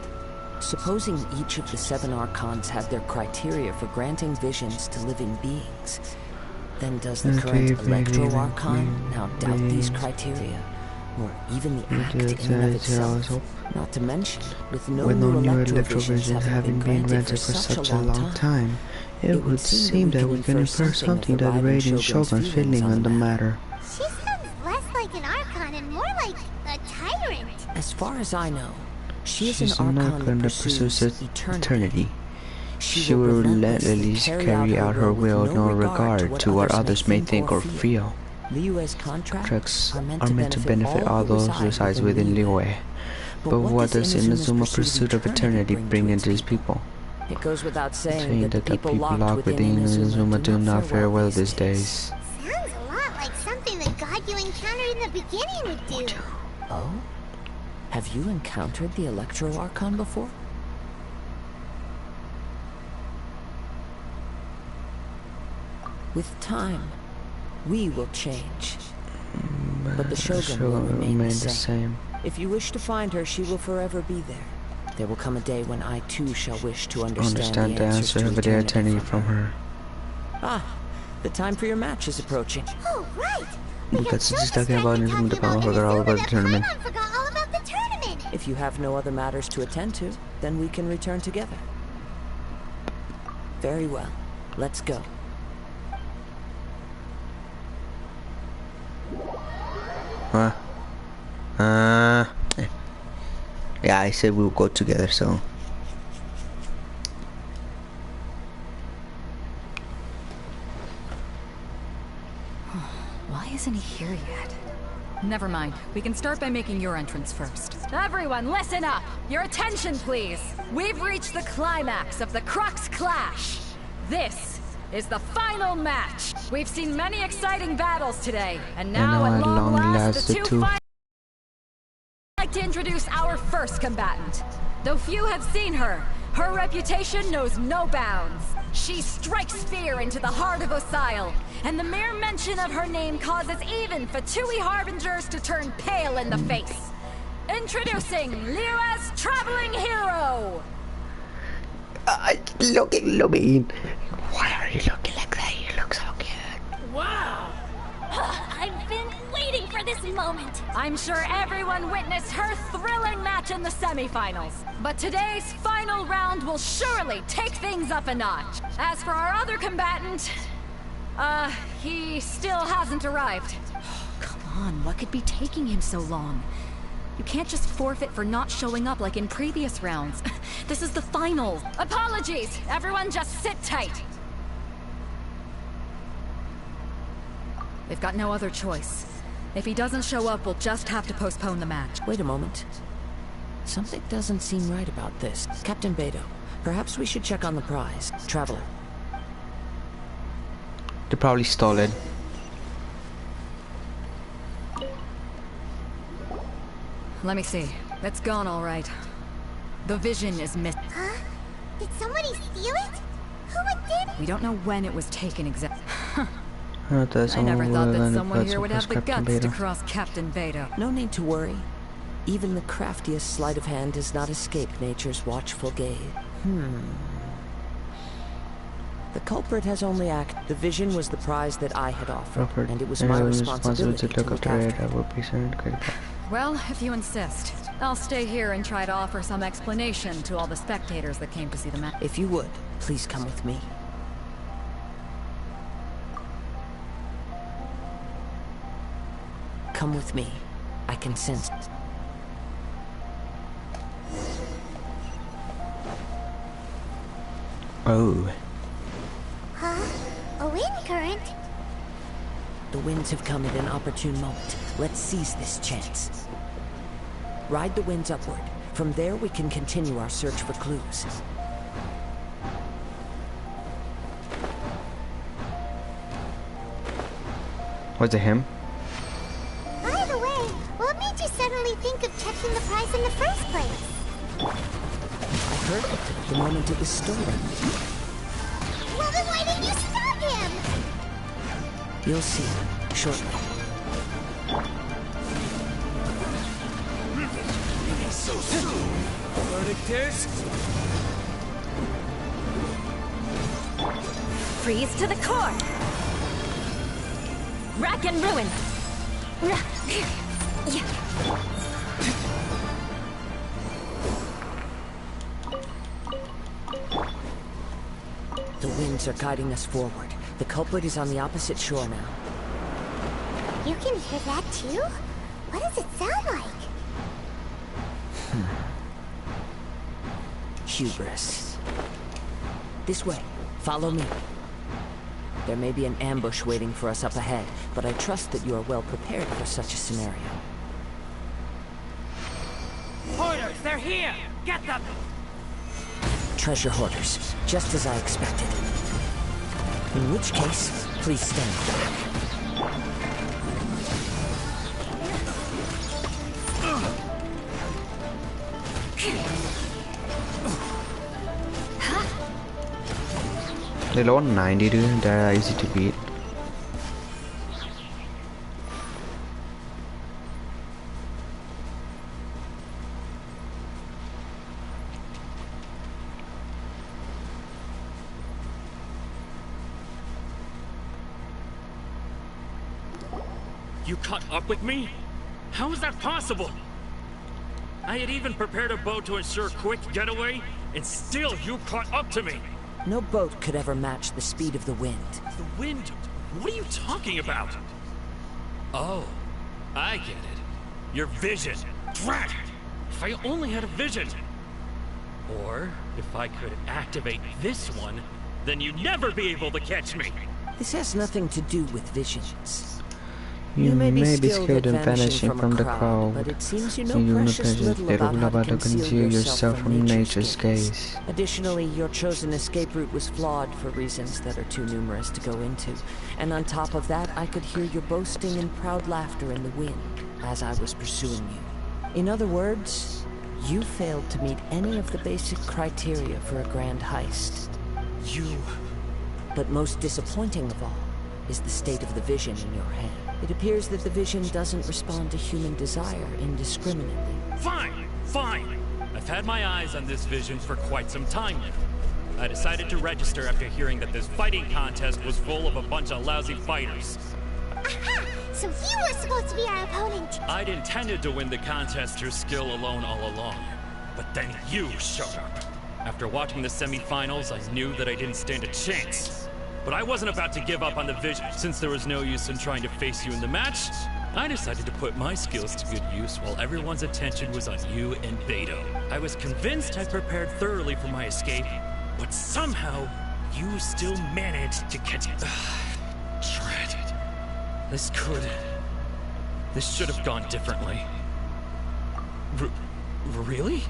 supposing each of the 7 archons had their criteria for granting visions to living beings, then does the current Electro Archon now doubt these criteria? Or even the act in and of itself? Not to mention, with no new electrovisions having been granted for such a long time, it would seem that we can infer something that the Radiant Shogun's feeling on the matter. She sounds less like an Archon and more like a tyrant. As far as I know, she's an Archon that pursues eternity. She will relentlessly carry out her will, no regard to what others may think or feel. Liyue's contracts are meant to benefit all those who reside within Liyue. But what does Inazuma's pursuit of eternity bring into these people? It goes without saying that the people locked within Inazuma do not fare well these days. Sounds a lot like something the god you encountered in the beginning would do. Oh? Have you encountered the Electro Archon before? With time, we will change. But the Shogun will remain the same. If you wish to find her, she will forever be there. There will come a day when I too shall wish to understand the answer of the eternity from her. Ah, the time for your match is approaching. Oh, right! Because she's talking about Inazuma, I forgot all about the tournament. I forgot all about the tournament! If you have no other matters to attend to, then we can return together. Very well. Let's go. Yeah, I said we'll go together, so. Why isn't he here yet? Never mind. We can start by making your entrance first. Everyone, listen up! Your attention, please! We've reached the climax of the Crux Clash! This is the final match! We've seen many exciting battles today, and now at long last, the two finals. I'd like to introduce our first combatant. Though few have seen her, her reputation knows no bounds. She strikes fear into the heart of Osile, and the mere mention of her name causes even Fatui Harbingers to turn pale in the face. Introducing Liyue's traveling hero! Look at Lumine. Why are you looking like that? You look so cute. Wow! I've been waiting for this moment. I'm sure everyone witnessed her thrilling match in the semifinals. But today's final round will surely take things up a notch. As for our other combatant, he still hasn't arrived. Come on, what could be taking him so long? You can't just forfeit for not showing up like in previous rounds. This is the final. Apologies! Everyone just sit tight. We've got no other choice. If he doesn't show up, we'll just have to postpone the match. Wait a moment. Something doesn't seem right about this. Captain Beidou, perhaps we should check on the prize. Traveler. They probably stole it. Let me see. It's gone all right. The vision is missing. Huh? Did somebody steal it? Who did it? We don't know when it was taken exactly. I never thought that someone here would have the guts to cross Captain Beidou. No need to worry. Even the craftiest sleight of hand does not escape nature's watchful gaze. The culprit has only acted. The vision was the prize that I had offered, and it was my responsibility to look after it. Well, if you insist. I'll stay here and try to offer some explanation to all the spectators that came to see the match. If you would, please come with me. Come with me. I can sense. Oh. Huh? A wind current? The winds have come at an opportune moment. Let's seize this chance. Ride the winds upward. From there we can continue our search for clues. Was it him? By the way, what made you suddenly think of checking the prize in the first place? I heard it the moment it was stolen. Well, then why didn't you stop him? You'll see shortly. So soon. Verdict is Freeze to the core! Rack and ruin! The winds are guiding us forward. The culprit is on the opposite shore now. You can hear that too? What does it sound like? Hubris. This way. Follow me. There may be an ambush waiting for us up ahead, but I trust that you are well prepared for such a scenario. Hoarders, they're here! Get them! Treasure hoarders, just as I expected. In which case, please stand back. They're low on 90, dude. They're easy to beat. You caught up with me? How is that possible? I had even prepared a boat to ensure quick getaway, and still you caught up to me. No boat could ever match the speed of the wind. The wind? What are you talking about? Oh, I get it. Your vision. Drat! If I only had a vision. Or, if I could activate this one, then you'd never be able to catch me. This has nothing to do with visions. You may be skilled in vanishing from the crowd, but it seems you so know precious little about how to conceal yourself from nature's gaze. Additionally, your chosen escape route was flawed for reasons that are too numerous to go into. And on top of that, I could hear your boasting and proud laughter in the wind as I was pursuing you. In other words, you failed to meet any of the basic criteria for a grand heist. But most disappointing of all is the state of the vision in your head. It appears that the vision doesn't respond to human desire indiscriminately. Fine, fine. I've had my eyes on this vision for quite some time now. I decided to register after hearing that this fighting contest was full of a bunch of lousy fighters. Aha! So you were supposed to be our opponent! I'd intended to win the contest through skill alone all along. But then you showed up. After watching the semi-finals, I knew that I didn't stand a chance. But I wasn't about to give up on the vision. Since there was no use in trying to face you in the match, I decided to put my skills to good use while everyone's attention was on you and Beto. I was convinced I'd prepared thoroughly for my escape, but somehow, you still managed to catch it. Dread. This should have gone differently. Really?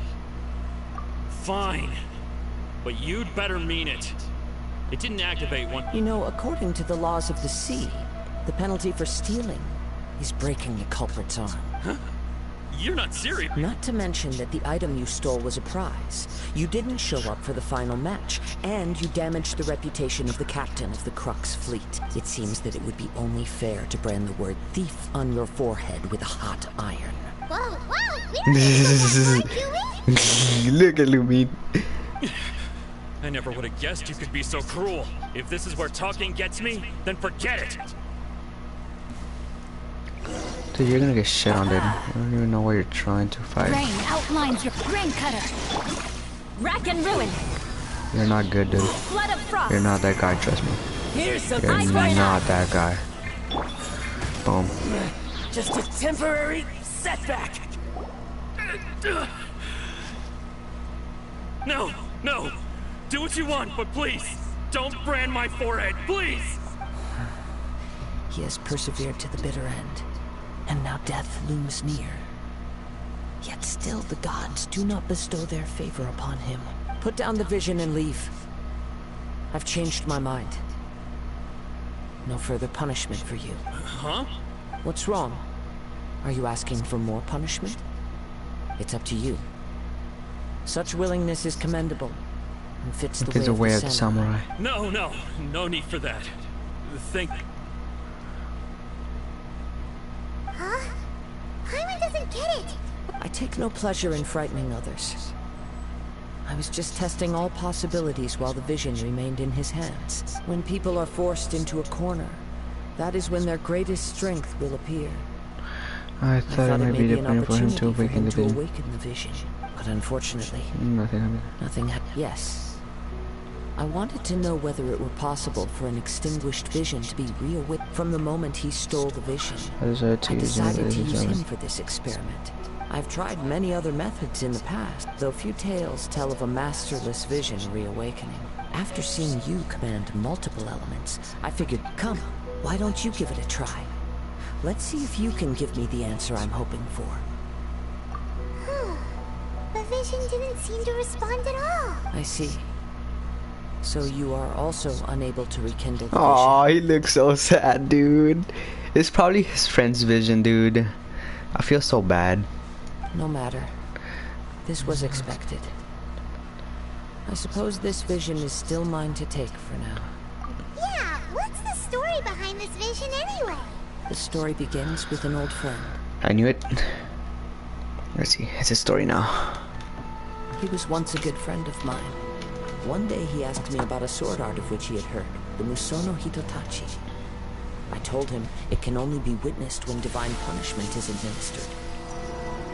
Fine. But you'd better mean it. It didn't activate one. You know, according to the laws of the sea, the penalty for stealing is breaking the culprit's arm. Huh? You're not serious. Not to mention that the item you stole was a prize. You didn't show up for the final match, and you damaged the reputation of the captain of the Crux fleet. It seems that it would be only fair to brand the word thief on your forehead with a hot iron. Whoa, whoa! We don't do we? Look at Lumine. I never would have guessed you could be so cruel. If this is where talking gets me, then forget it. Dude, you're gonna get shit on, dude. I don't even know what you're trying to fight. Rain outlines your grain cutter. Rack and ruin. You're not good, dude. Flood of frost. You're not that guy, trust me. Here's some You're not that guy. Boom. Just a temporary setback. No, no. Do what you want, but please, don't brand my forehead, please! He has persevered to the bitter end, and now death looms near. Yet still the gods do not bestow their favor upon him. Put down the vision and leave. I've changed my mind. No further punishment for you. Huh? What's wrong? Are you asking for more punishment? It's up to you. Such willingness is commendable. Fits the way of the samurai. No need for that. Think. Huh? Paimon doesn't get it. I take no pleasure in frightening others. I was just testing all possibilities while the vision remained in his hands. When people are forced into a corner, that is when their greatest strength will appear. I thought it might be the point for him to awaken the vision. But unfortunately, nothing happened. Nothing happened. Yes. I wanted to know whether it were possible for an extinguished vision to be reawakened. From the moment he stole the vision, I decided to use him for this experiment. I've tried many other methods in the past, though few tales tell of a masterless vision reawakening. After seeing you command multiple elements, I figured, come, why don't you give it a try? Let's see if you can give me the answer I'm hoping for. The vision didn't seem to respond at all. I see. So you are also unable to rekindle the vision. Aw, he looks so sad, dude. It's probably his friend's vision, dude. I feel so bad. No matter. This was expected. I suppose this vision is still mine to take for now. Yeah, what's the story behind this vision anyway? The story begins with an old friend. I knew it. Let's see, it's a story now. He was once a good friend of mine. One day he asked me about a sword art of which he had heard, the Musono Hitotachi. I told him it can only be witnessed when divine punishment is administered.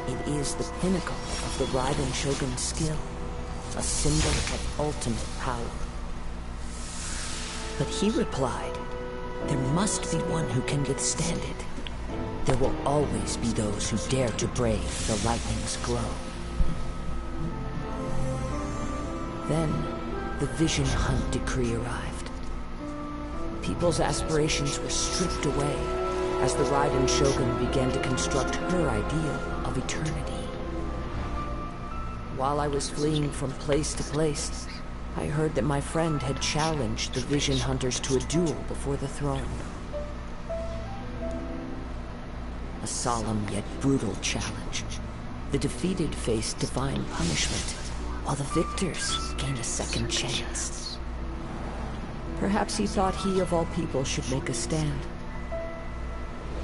It is the pinnacle of the Raiden Shogun's skill, a symbol of ultimate power. But he replied, there must be one who can withstand it. There will always be those who dare to brave the lightning's glow. Then, the Vision Hunt decree arrived. People's aspirations were stripped away as the Raiden Shogun began to construct her ideal of eternity. While I was fleeing from place to place, I heard that my friend had challenged the Vision Hunters to a duel before the throne. A solemn yet brutal challenge. The defeated faced divine punishment, while the victors gained a second chance. Perhaps he thought he of all people should make a stand.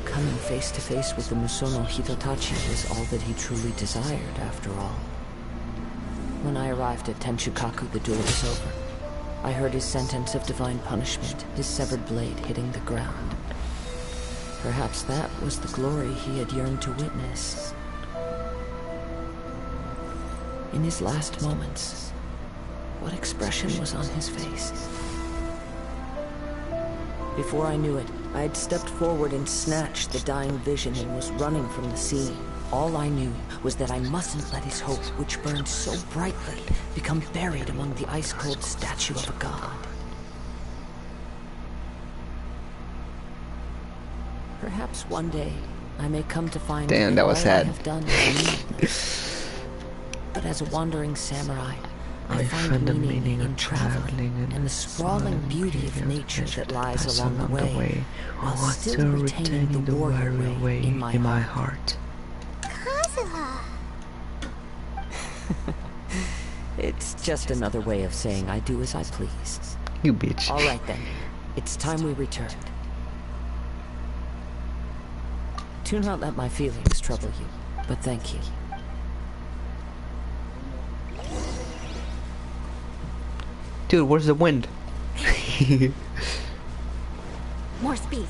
Coming face to face with the Musono Hitotachi was all that he truly desired, after all. When I arrived at Tenshukaku, the duel was over. I heard his sentence of divine punishment, his severed blade hitting the ground. Perhaps that was the glory he had yearned to witness. In his last moments, what expression was on his face? Before I knew it, I had stepped forward and snatched the dying vision and was running from the scene. All I knew was that I mustn't let his hope, which burned so brightly, become buried among the ice-cold statue of a god. Perhaps one day I may come to find damn, that was sad. I have done but as a wandering samurai, I find the meaning in traveling and the sprawling beauty of nature that lies along the way, while still retaining the warrior way in my heart. Kazuha! It's just another way of saying I do as I please. You bitch. All right then, it's time we returned. Do not let my feelings trouble you, but thank you. Dude, where's the wind? More speed.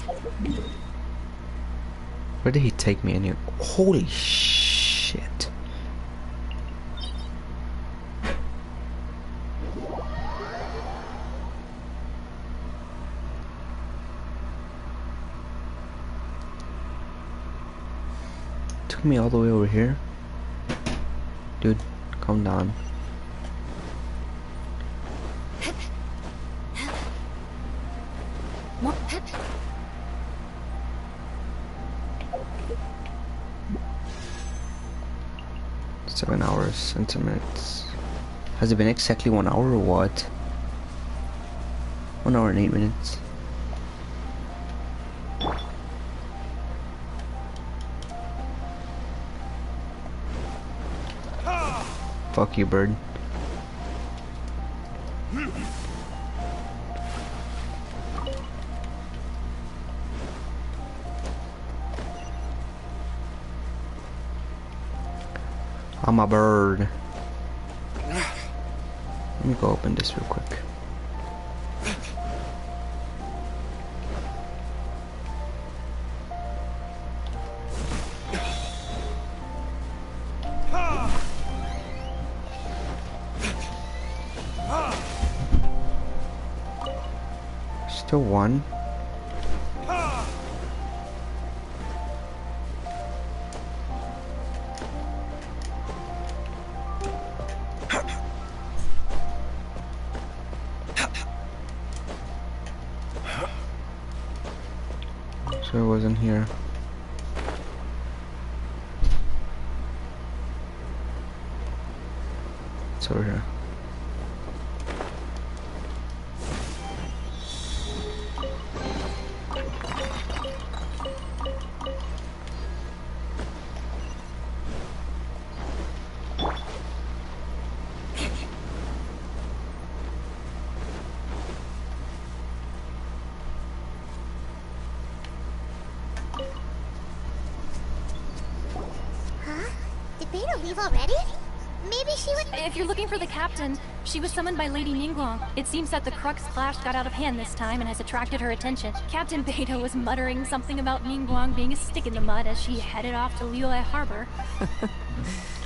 Where did he take me in here? Holy shit. Took me all the way over here. Dude, calm down. More. 7 hours, 20 minutes. Has it been exactly 1 hour or what? 1 hour and 8 minutes. Fuck you, bird. I'm a bird. Let me go open this real quick. Still one. So it wasn't here. It's over here. Leave already? Maybe she would... If you're looking for the captain, She was summoned by Lady Ningguang. It seems that the Crux clash got out of hand this time and has attracted her attention. Captain Beidou was muttering something about Ningguang being a stick in the mud as she headed off to Liyue Harbor.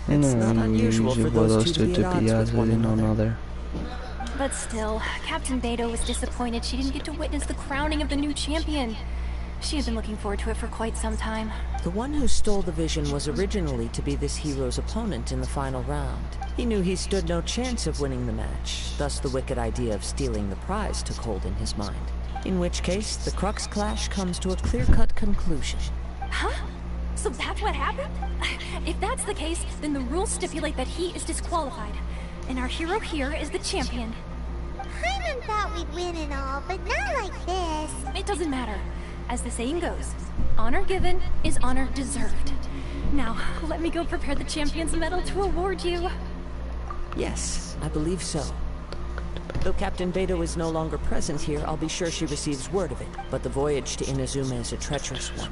It's not unusual for those two to be at odds with one another. But still, Captain Beidou was disappointed she didn't get to witness the crowning of the new champion. She had been looking forward to it for quite some time. The one who stole the vision was originally to be this hero's opponent in the final round. He knew he stood no chance of winning the match, thus the wicked idea of stealing the prize took hold in his mind. In which case, the Crux clash comes to a clear-cut conclusion. Huh? So that's what happened? If that's the case, then the rules stipulate that he is disqualified. And our hero here is the champion. Paimon thought we'd win and all, but not like this. It doesn't matter. As the saying goes, honor given is honor deserved. Now, let me go prepare the champion's medal to award you. Yes, I believe so. Though Captain Beidou is no longer present here, I'll be sure she receives word of it. But the voyage to Inazuma is a treacherous one.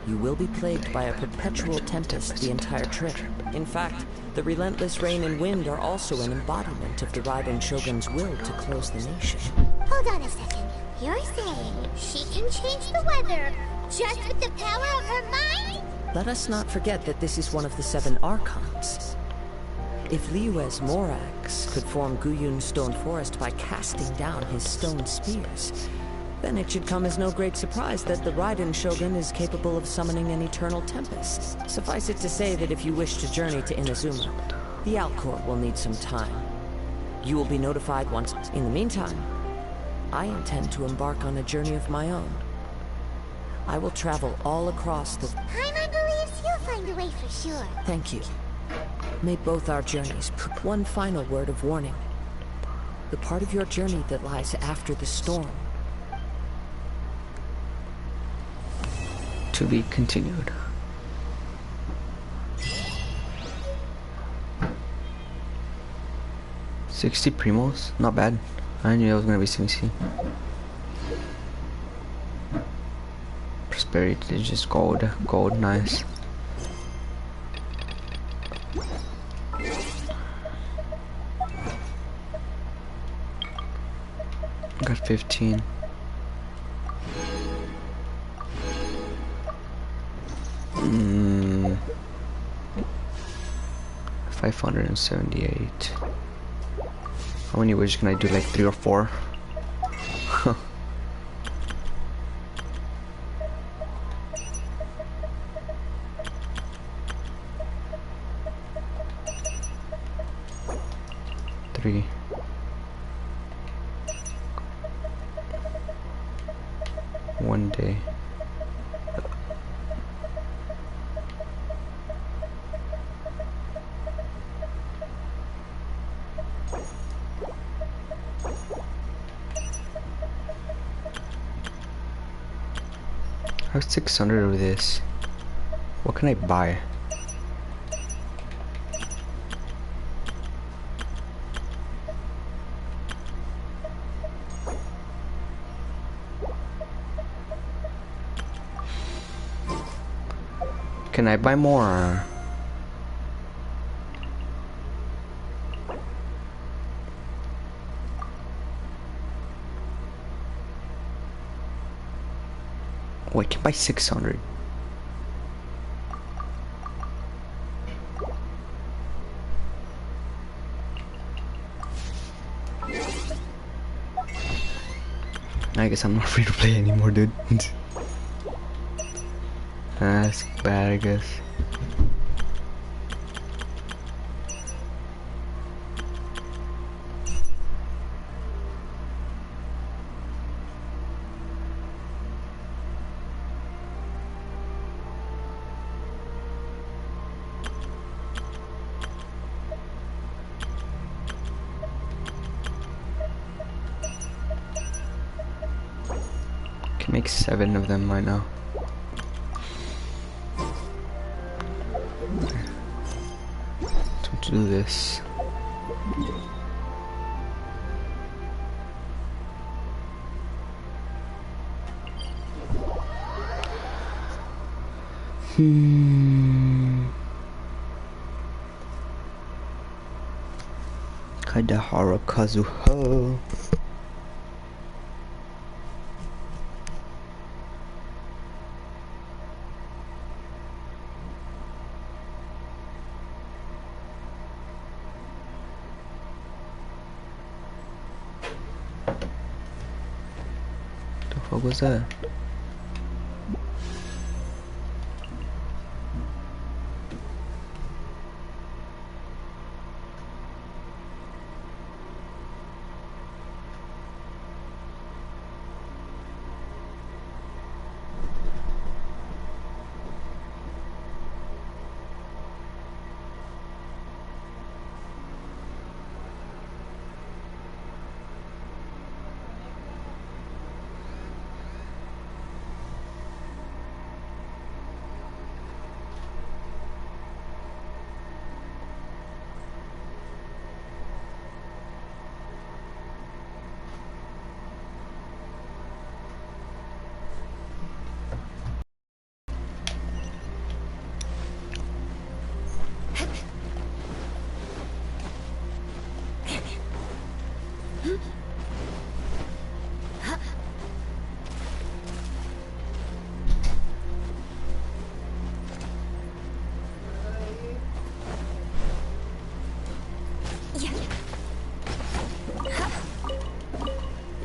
You will be plagued by a perpetual tempest the entire trip. In fact, the relentless rain and wind are also an embodiment of the Raiden Shogun's will to close the nation. Hold on a second. You're saying she can change the weather just with the power of her mind? Let us not forget that this is one of the 7 Archons. If Liyue's Morax could form Guyun's stone forest by casting down his stone spears, then it should come as no great surprise that the Raiden Shogun is capable of summoning an eternal tempest. Suffice it to say that if you wish to journey to Inazuma, the Alcor will need some time. You will be notified once. In the meantime, I intend to embark on a journey of my own. I will travel all across the... Paimon believes you'll find a way for sure. Thank you. May both our journeys put one final word of warning. The part of your journey that lies after the storm. To be continued. $60 primos? Not bad. I knew it was gonna be 60. Prosperity is just gold. Gold, nice. Got 15. Hmm. 578. How many wishes can I do? Like 3 or 4? Huh. Three. One day. I have 600 of this. What can I buy? Can I buy more? Oh, I can buy 600. I guess I'm not free to play anymore, dude. That's bad, I guess. Can make 7 of them right now. To do this. Kaedehara Kazuha. The fuck was that?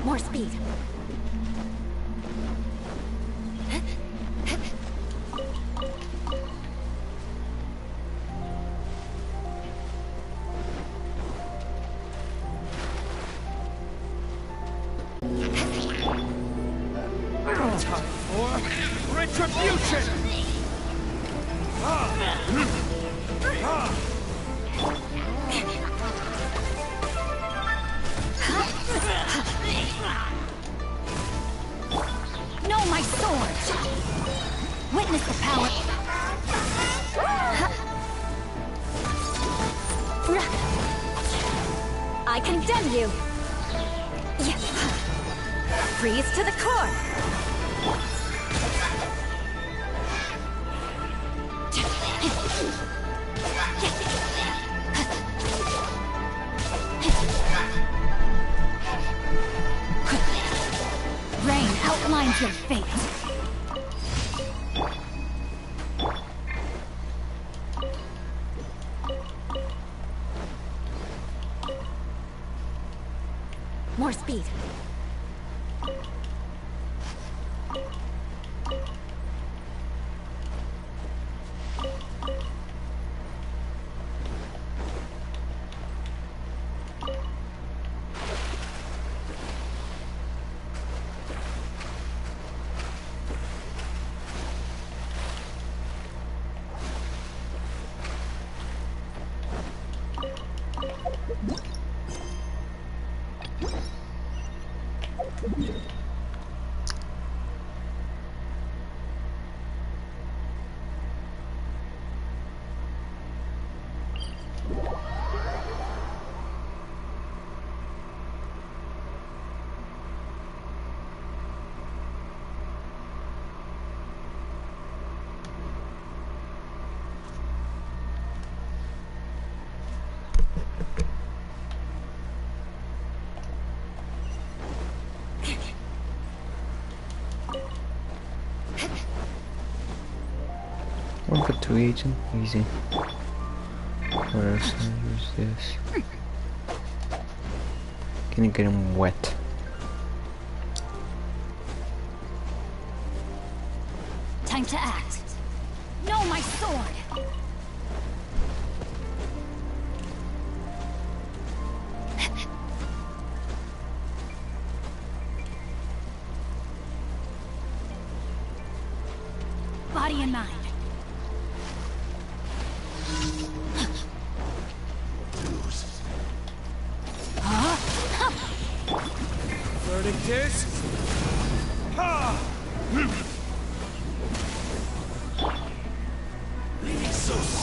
More speed. Time for retribution! No, my sword! Witness the power. I condemn you! Freeze to the core! Rain outlines your fate. More speed. One for 2 agent, easy. What else can I use this? Can you get him wet? Time to act. No, my sword! Body and mind. Verdict is...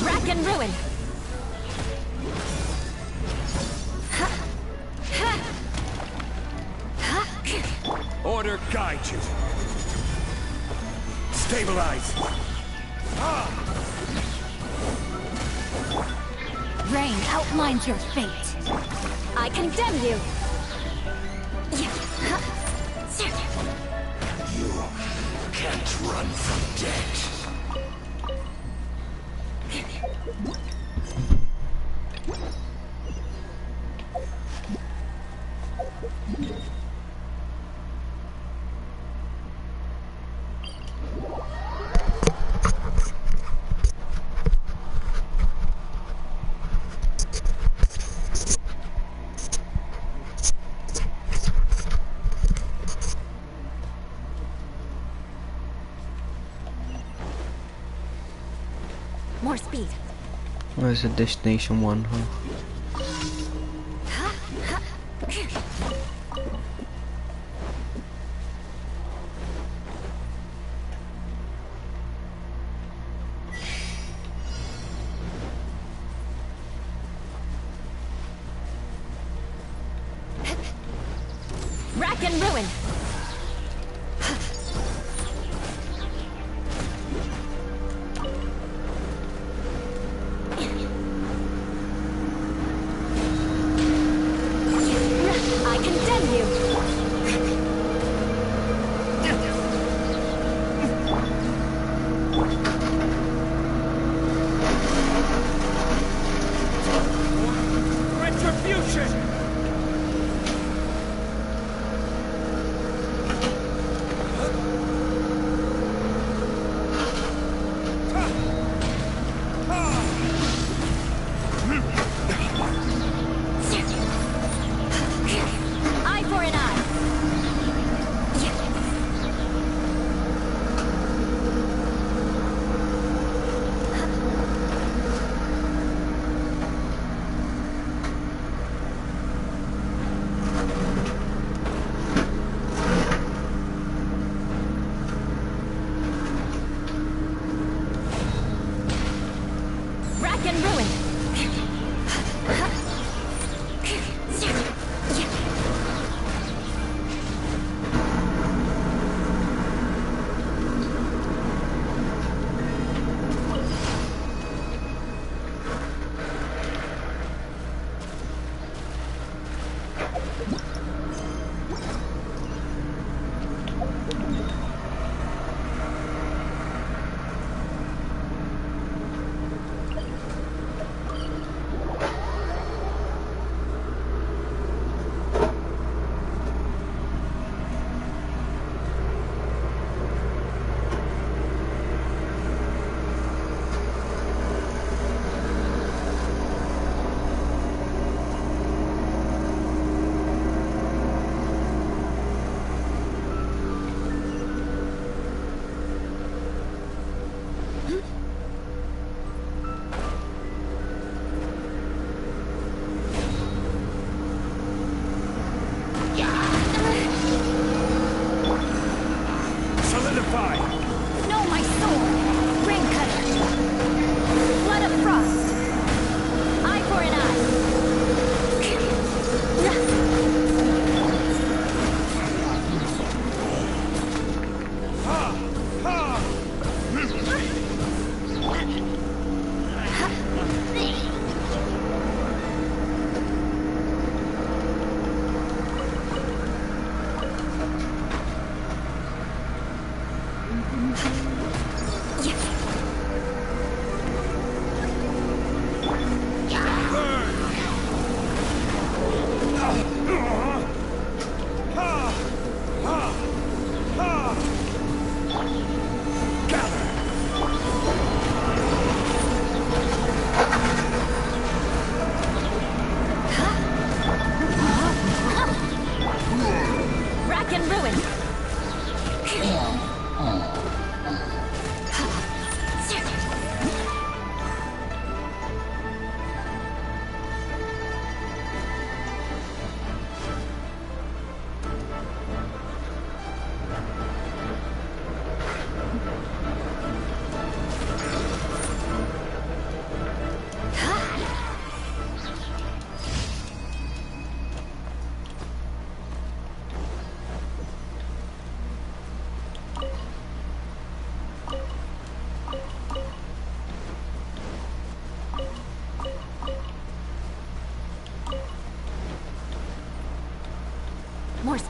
Rack and ruin! Order guide you. Stabilize. Rain outlines your fate. I condemn you. You can't run from death. More speed. Where's the destination one, huh? Rack and ruin. I condemn you. Retribution! Eye for an eye. Rack and ruin. Solidify! No, my sword! Ring cutter! Blood of frost! Eye for an Rack and ruin!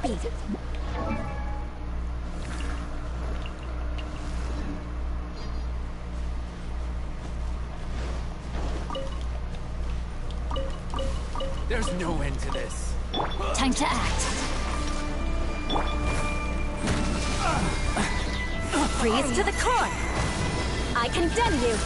speed. There's no end to this. Time to act. Freeze to the core. I condemn you.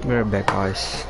We're back, guys.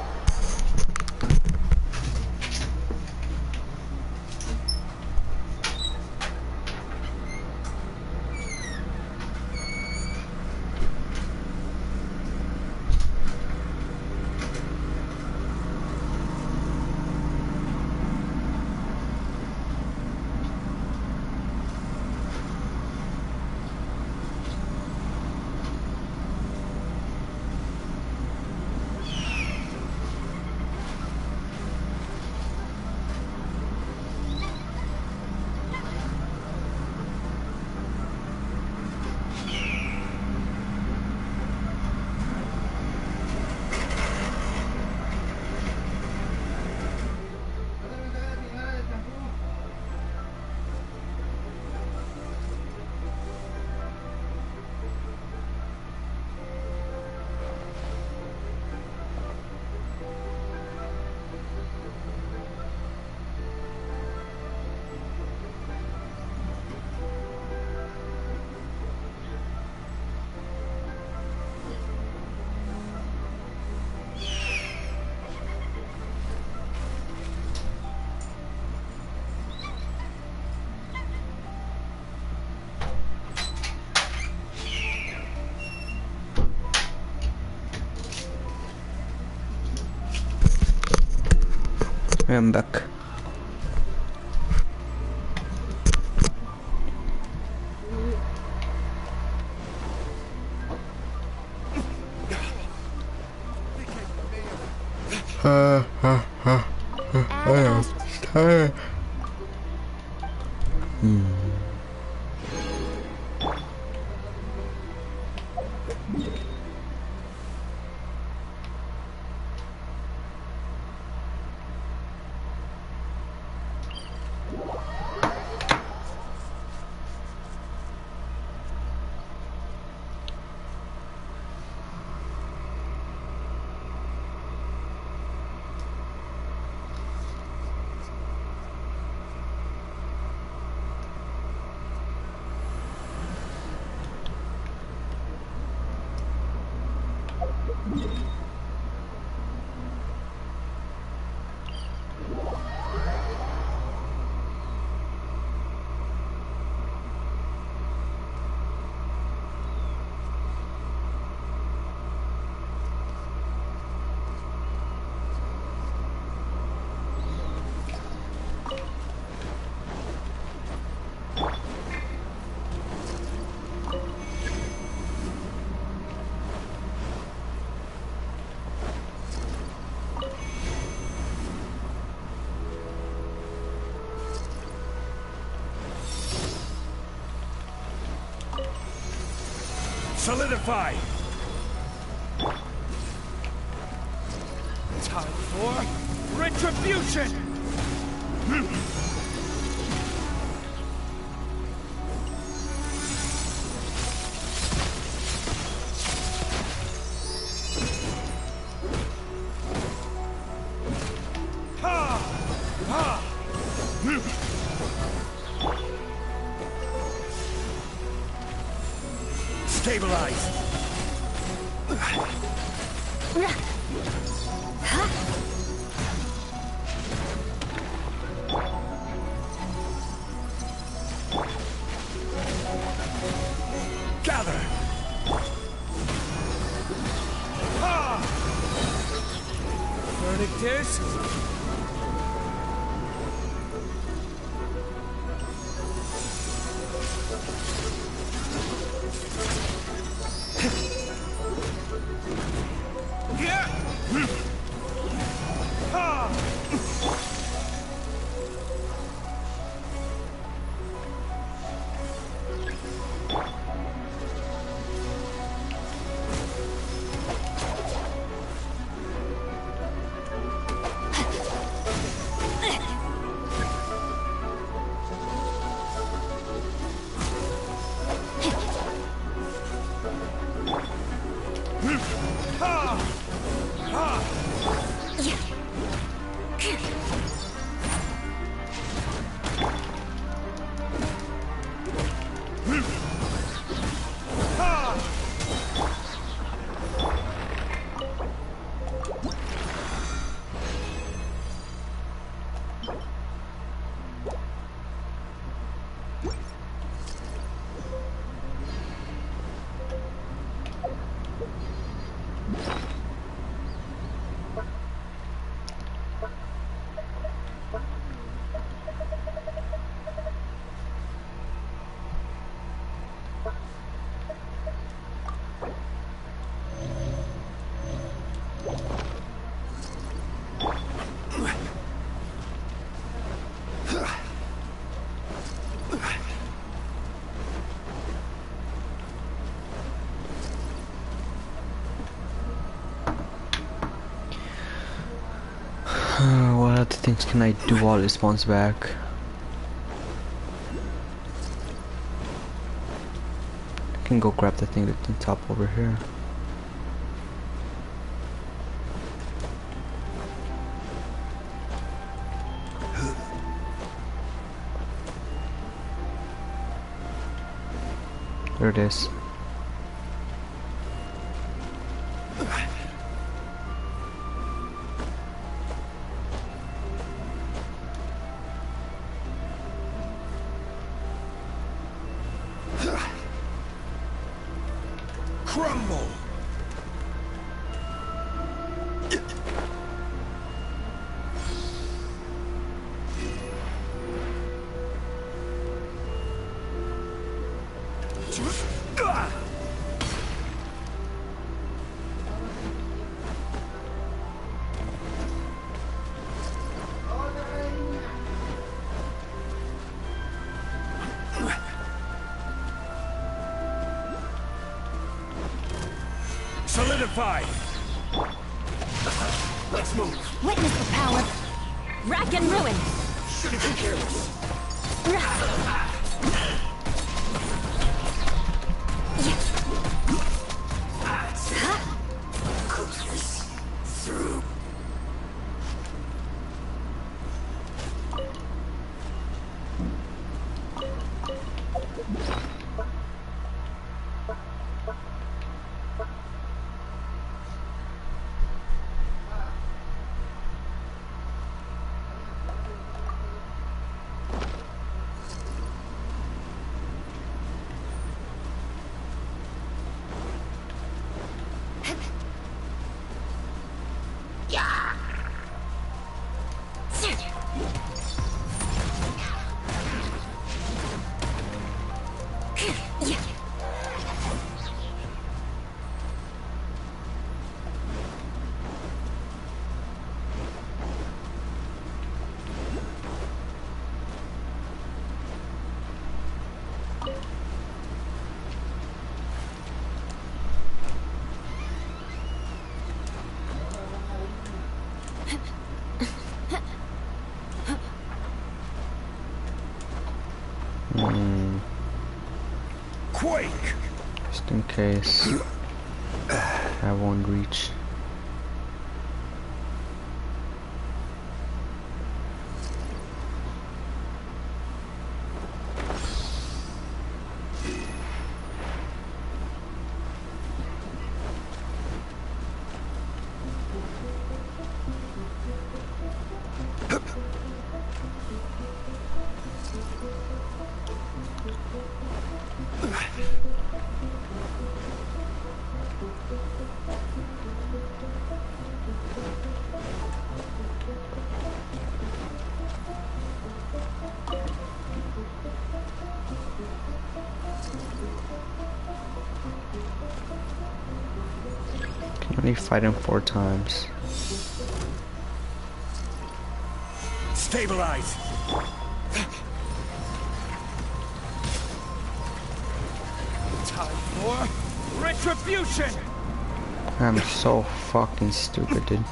I'm back. I am tired. Solidify! Time for retribution! Stabilize. Gather. Verdictus. What other things can I do while it spawns back? I can go grab the thing at the top over here. There it is. Crumble. Solidify! Let's move. Witness the power. Rack and ruin. Shouldn't be careless. Through. Quake! Just in case I won't reach. Only fight him 4 times. Stabilize. Time for retribution. I'm so fucking stupid, dude.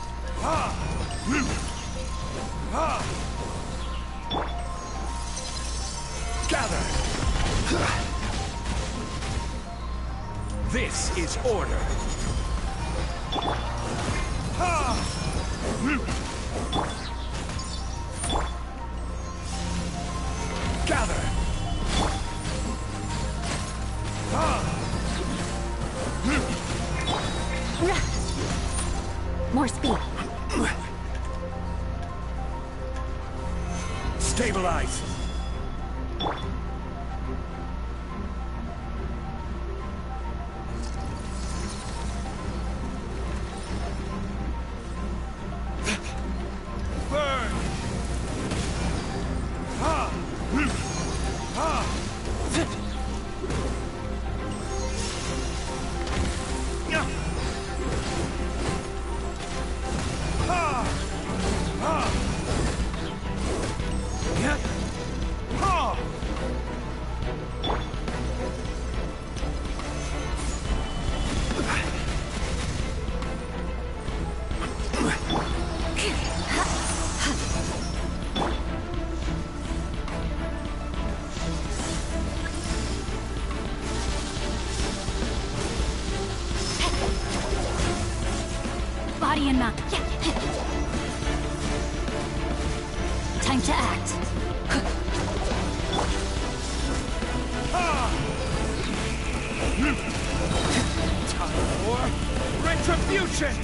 Gather. This is order. Gather. More speed. Stabilize. Burn. Body and mount. Time to act. Time for retribution.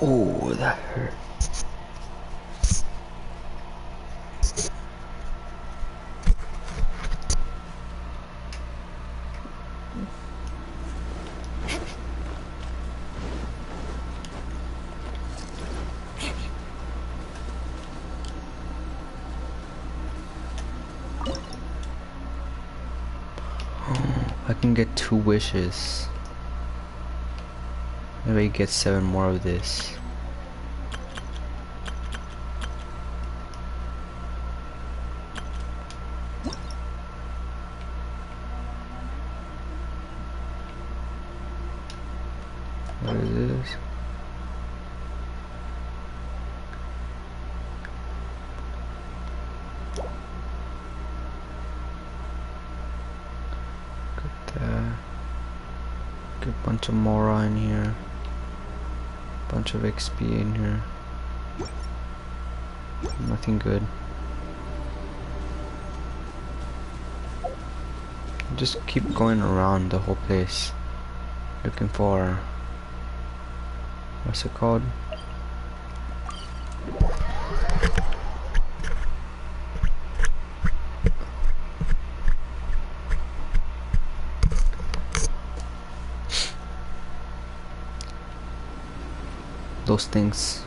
Oh, that hurt. I can get 2 wishes. Maybe get 7 more of this. What is this? Get a bunch of Mora in here. Bunch of XP in here. Nothing good. Just keep going around the whole place looking for, what's it called? Those things.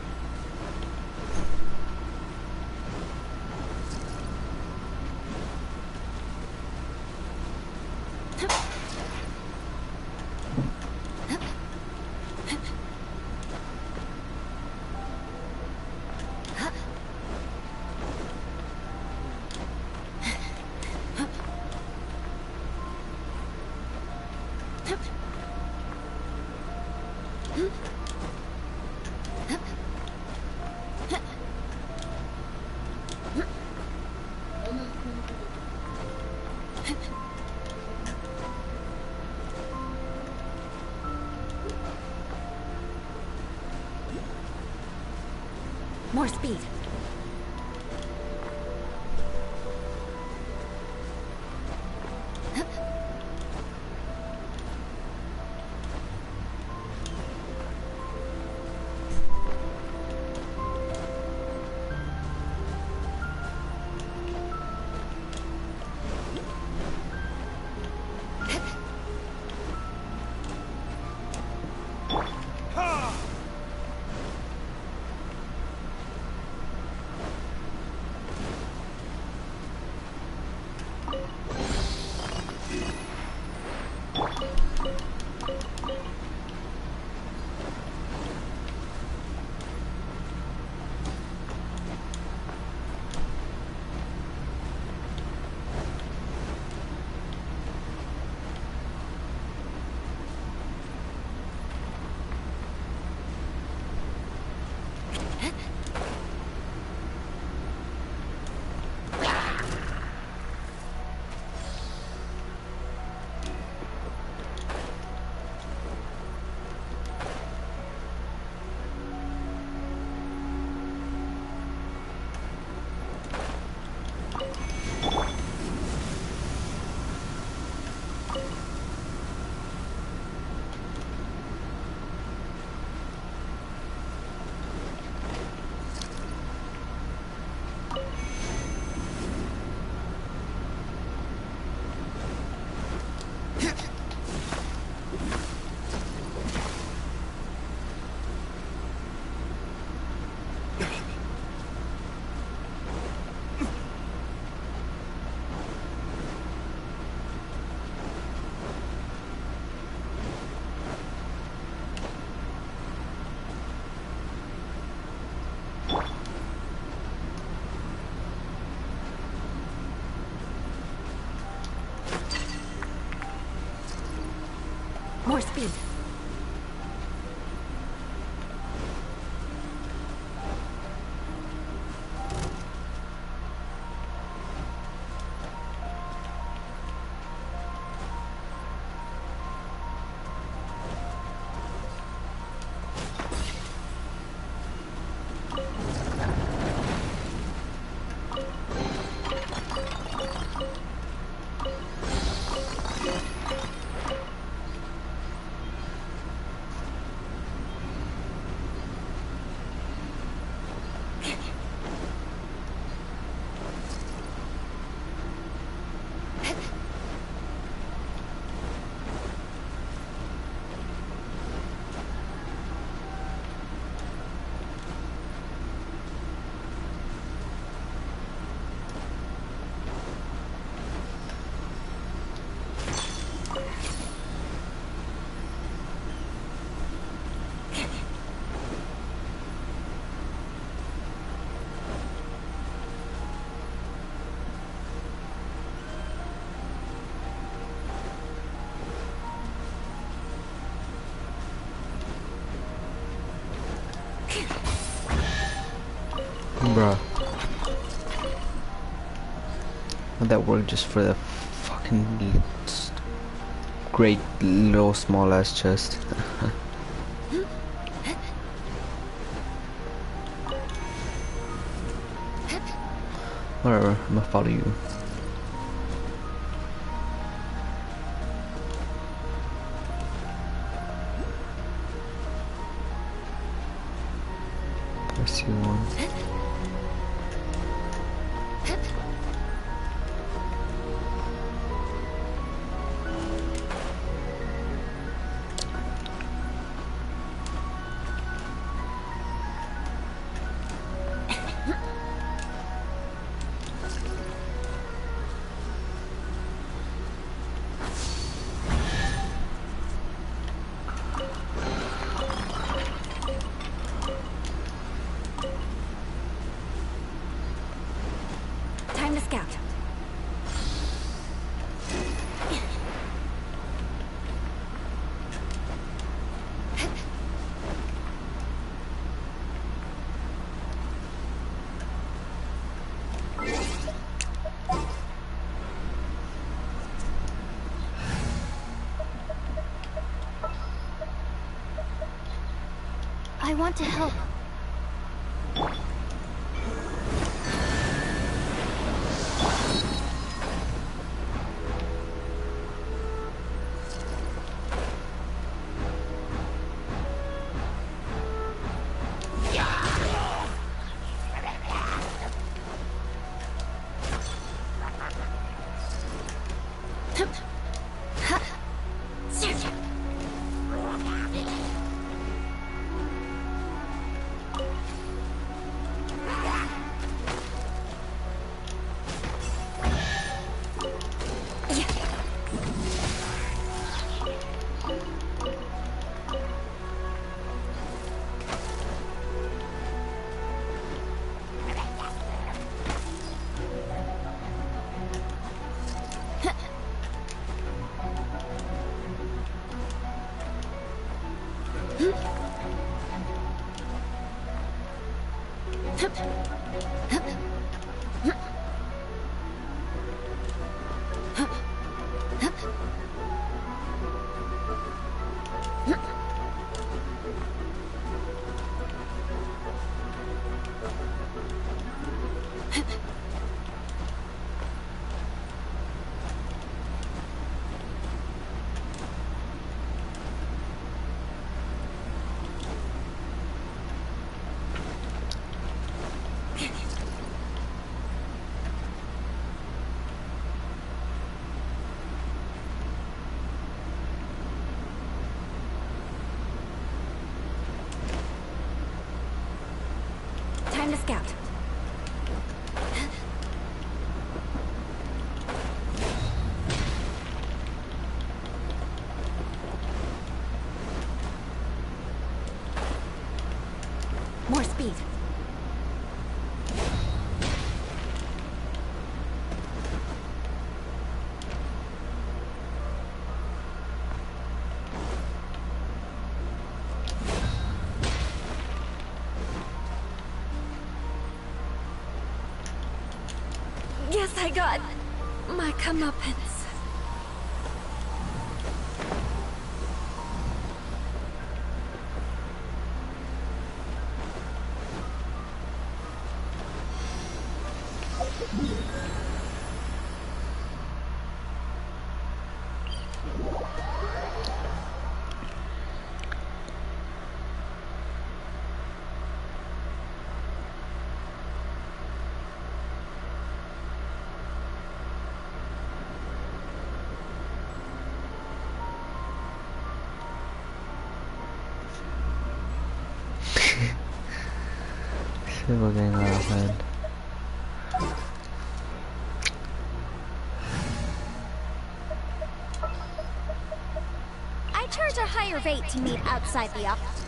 More speed. More speed. Bruh. Would that work just for the fucking great little small ass chest? Whatever, I'm gonna follow you. I see one. Time to scout. I want to help. Time to scout. More speed. Yes, I got my comeuppance. We're getting out of hand. I charge a higher rate to meet outside the office.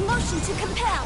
Motion to compel.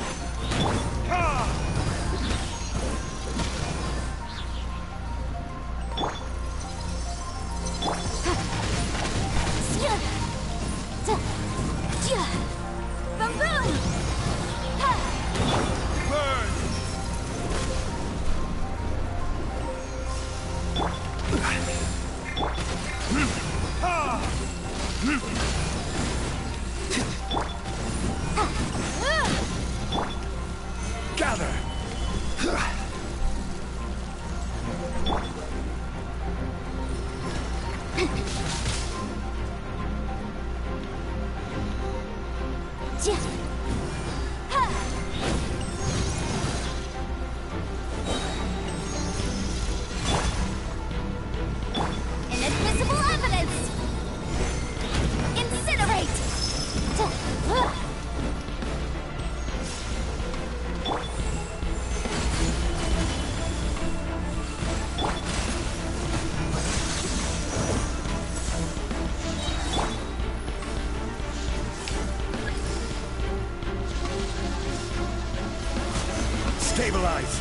Stabilize.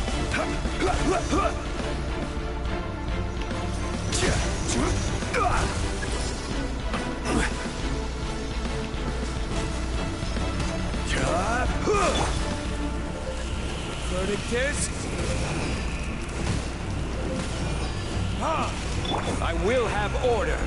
Verdict is... I will have order.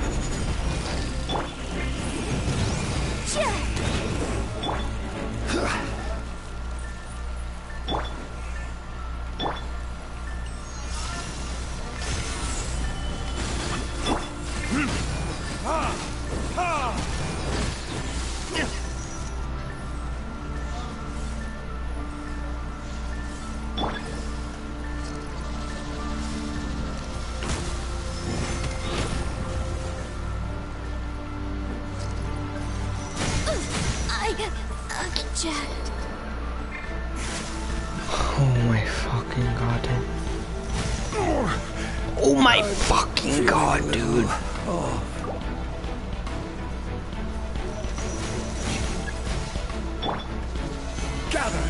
Oh my fucking god, dude. Oh my fucking god, dude. Gather.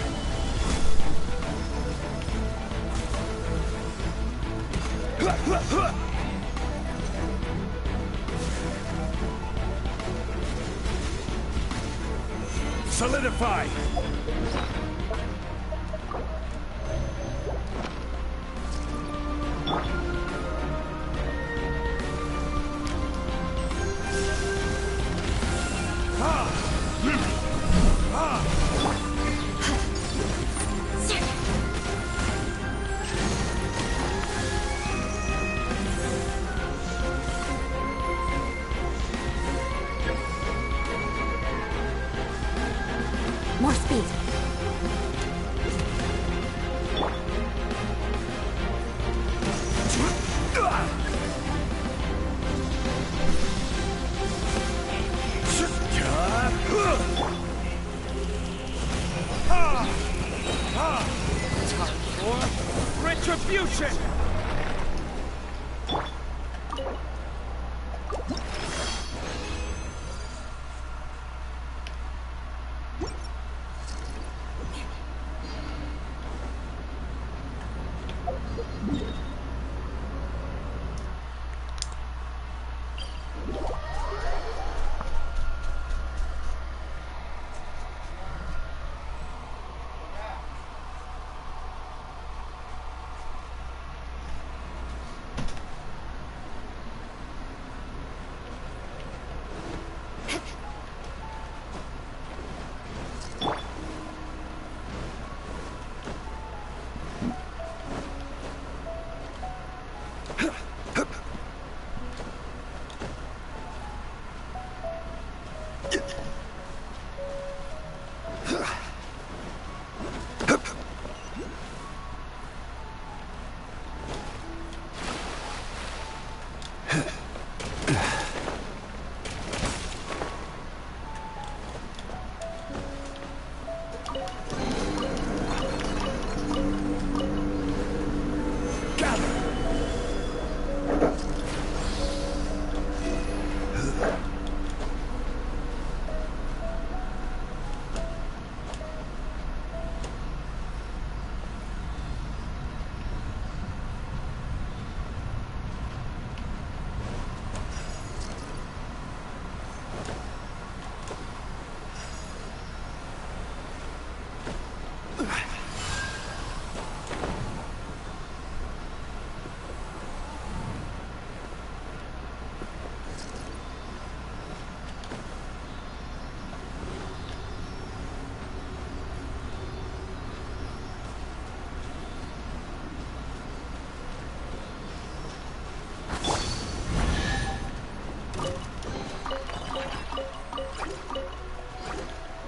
Solidify. More speed. Time for retribution.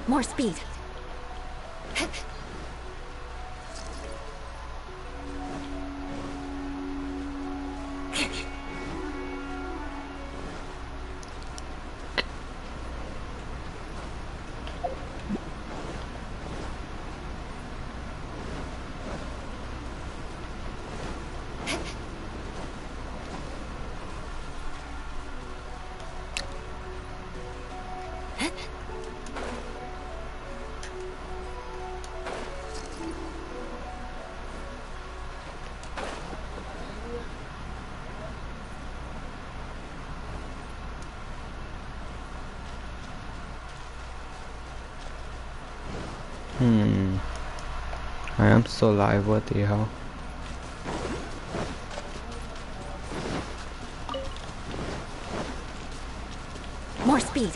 More speed. I am still alive, what the hell? More speed.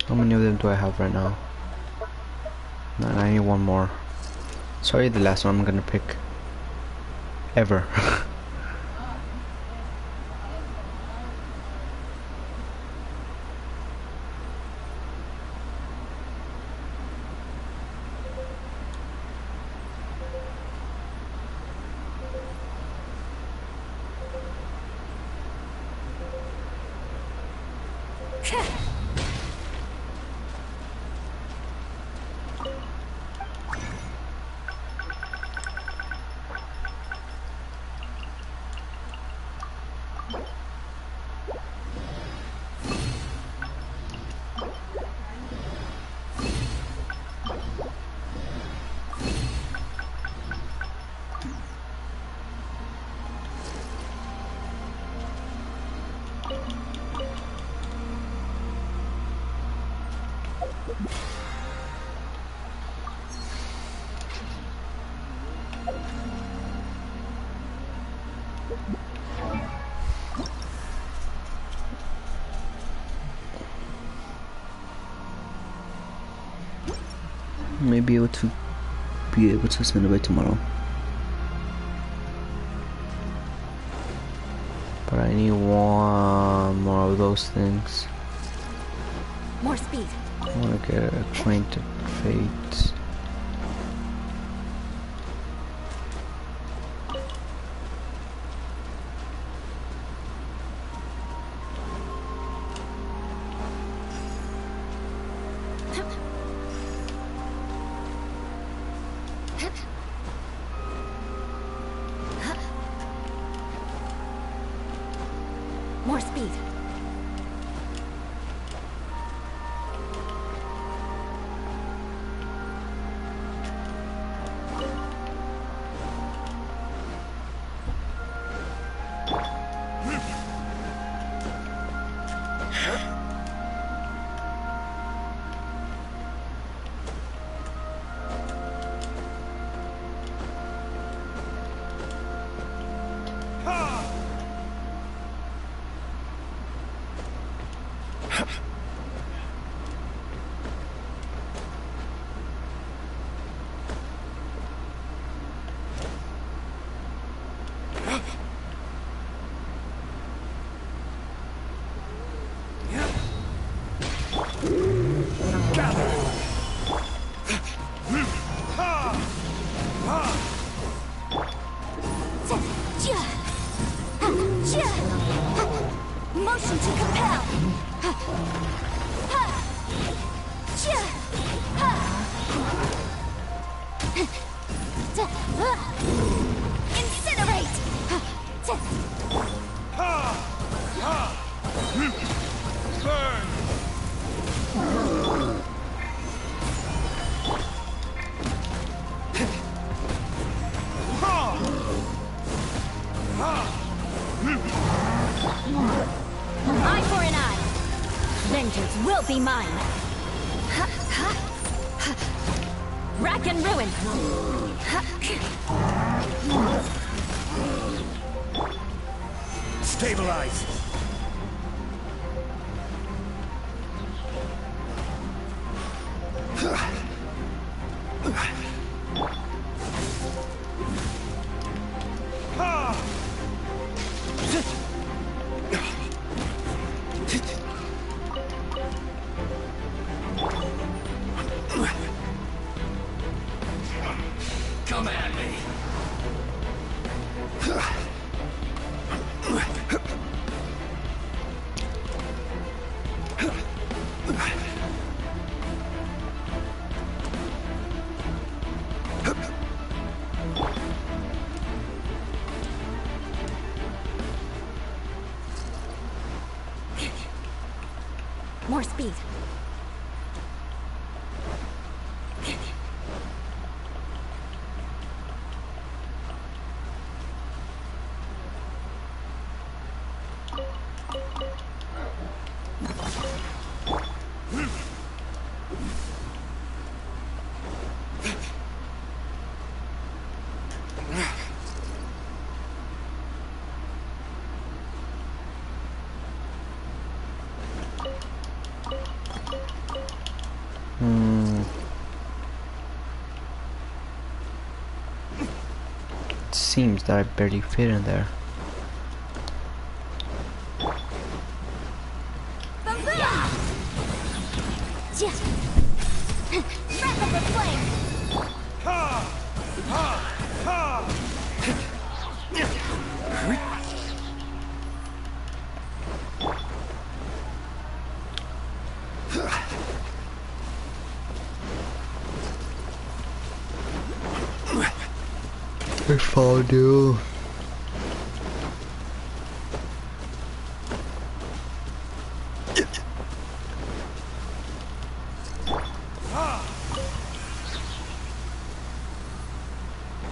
How many of them do I have right now? Man, I need one more. Sorry, the last one I'm gonna pick. Ever. Maybe able to send it by tomorrow. But I need one more of those things. More speed. I want to get acquainted fate. More speed. Motion to compel. Incinerate. Burn. Eye for an eye. Vengeance will be mine. Rack and ruin. Stabilize. Come at me. more speed. It seems that I barely fit in there. I found you.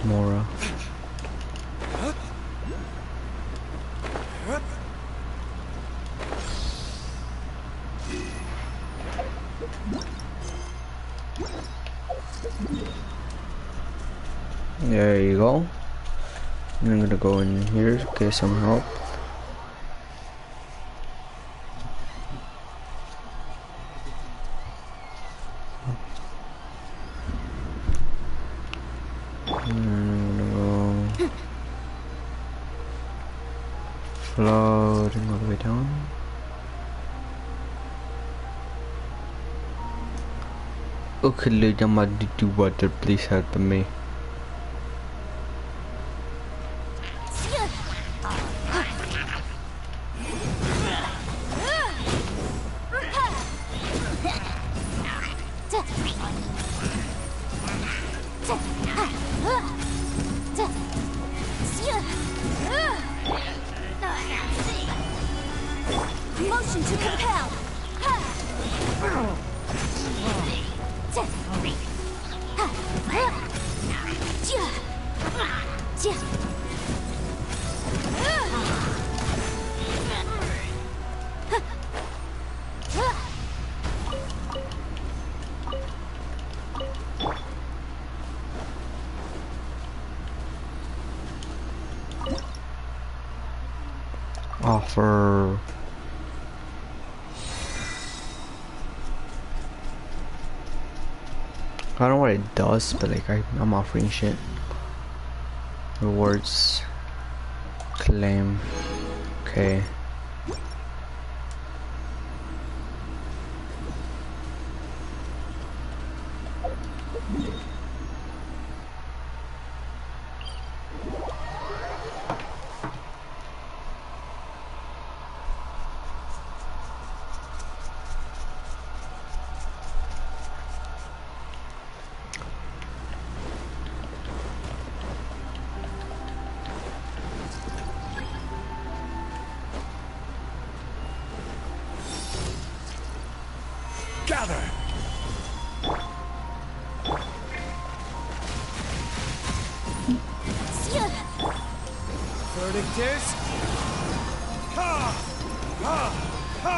Mora. There you go. I'm gonna go in here, get some help. I'm gonna go floating all the way down. Okay, lady, I'm about to do water. Please help me. Motion to compel. Offer. I don't know what it does, but like I'm offering shit. Rewards. Claim. Okay. Gather! Verdict is... Ha! Ha! Ha!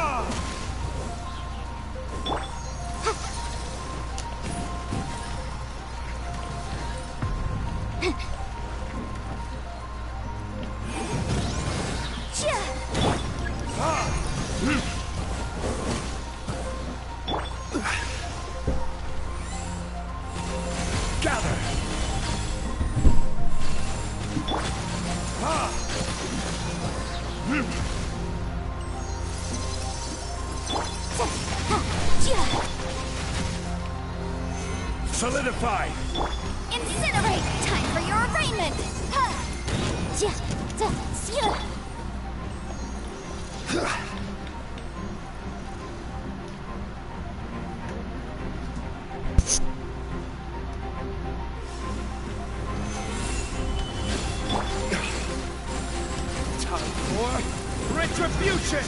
Solidify! Incinerate! Time for your arraignment! Time for retribution!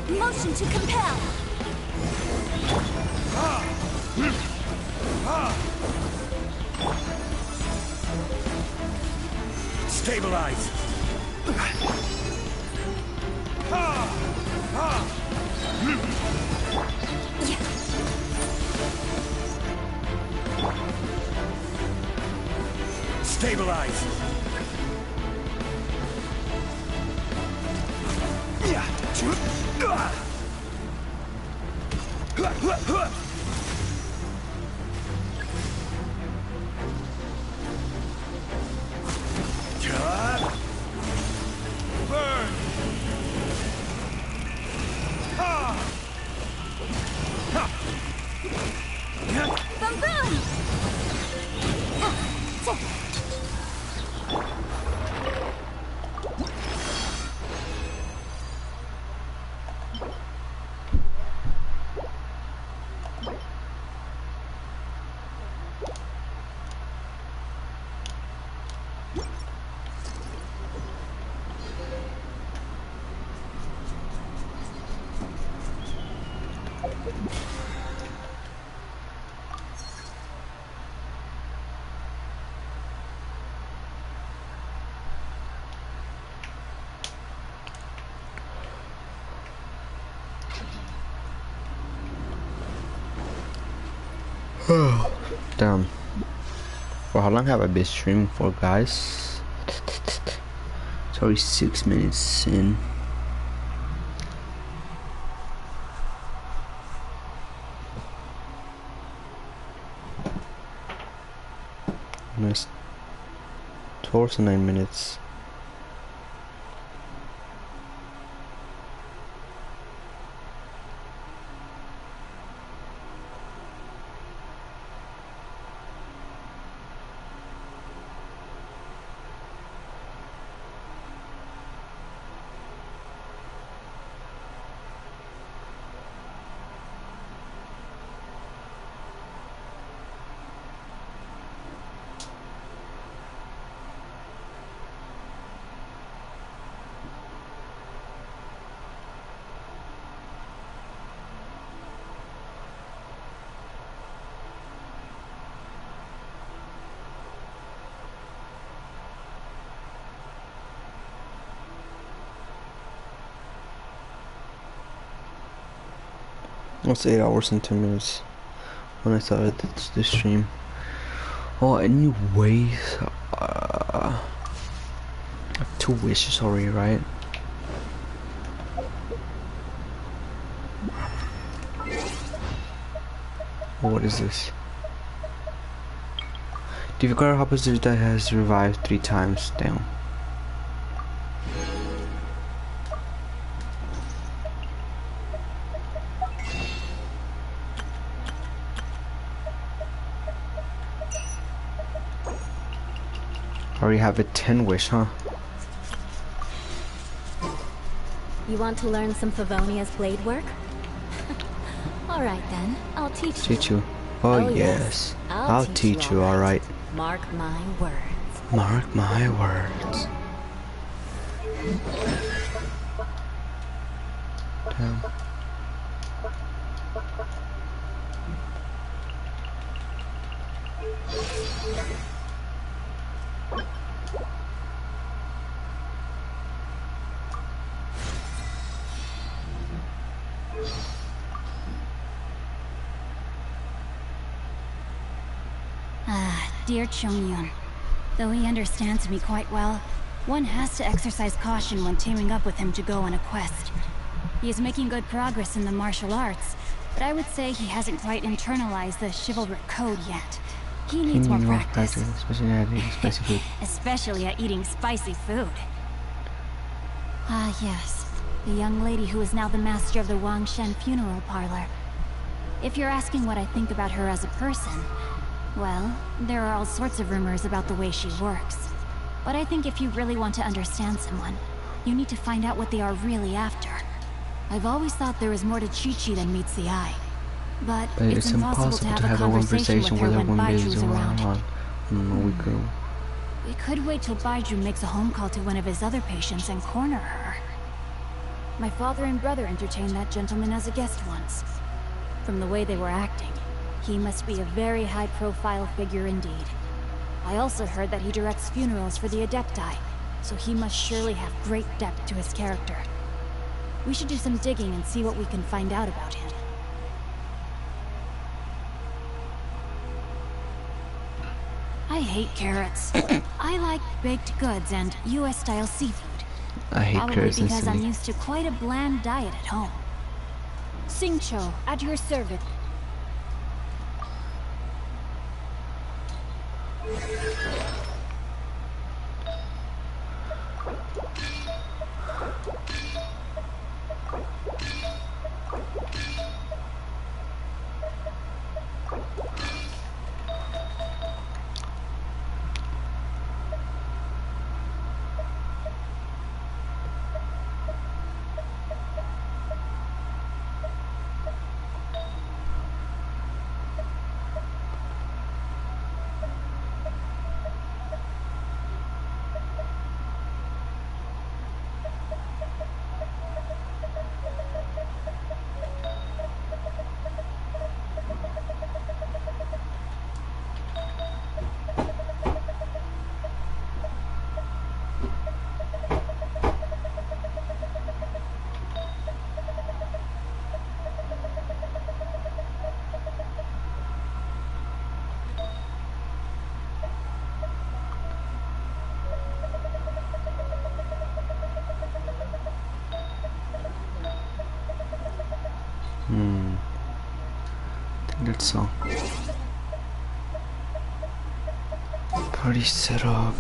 Motion to compel. Stabilize. Stabilize. Burn. Boom boom. Damn. For how long have I been streaming for, guys? It's already 6 minutes in. Nice. 12 to 9 minutes. It's 8 hours and 10 minutes when I started this stream. Oh, anyways, I have 2 wishes already, right? What is this? Difficult opposite that has revived 3 times. Damn. Already have a 10 wish, huh? You want to learn some Favonia's blade work? Alright then, I'll teach you. Teach you? Oh yes. I'll teach you, alright. Mark my words. Mark my words. Damn. Dear Chongyun, though he understands me quite well, one has to exercise caution when teaming up with him to go on a quest. He is making good progress in the martial arts, but I would say he hasn't quite internalized the chivalric code yet. He needs more practice. Especially at eating spicy food. Especially at eating spicy food. Ah yes, the young lady who is now the master of the Wangshen funeral parlor. If you're asking what I think about her as a person, well, there are all sorts of rumors about the way she works. But I think if you really want to understand someone, you need to find out what they are really after. I've always thought there is more to Chi-Chi than meets the eye. But it's impossible to have a conversation with her when Baiju's around. We could wait till Baiju makes a home call to one of his other patients and corner her. My father and brother entertained that gentleman as a guest once. From the way they were acting, he must be a very high-profile figure indeed. I also heard that he directs funerals for the Adepti, so he must surely have great depth to his character. We should do some digging and see what we can find out about him. I hate carrots. I like baked goods and US-style seafood. I hate carrots instantly. Because I'm instantly. used to quite a bland diet at home. Singcho, at your service. I think that's all. Party set up.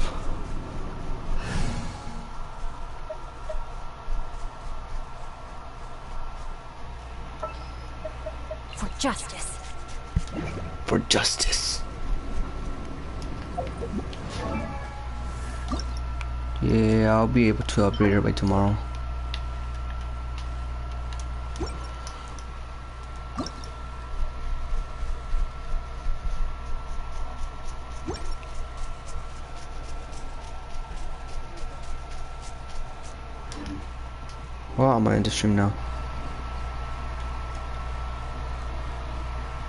For justice. For justice. Yeah, I'll be able to upgrade her by tomorrow. Well, I'm gonna end the stream now.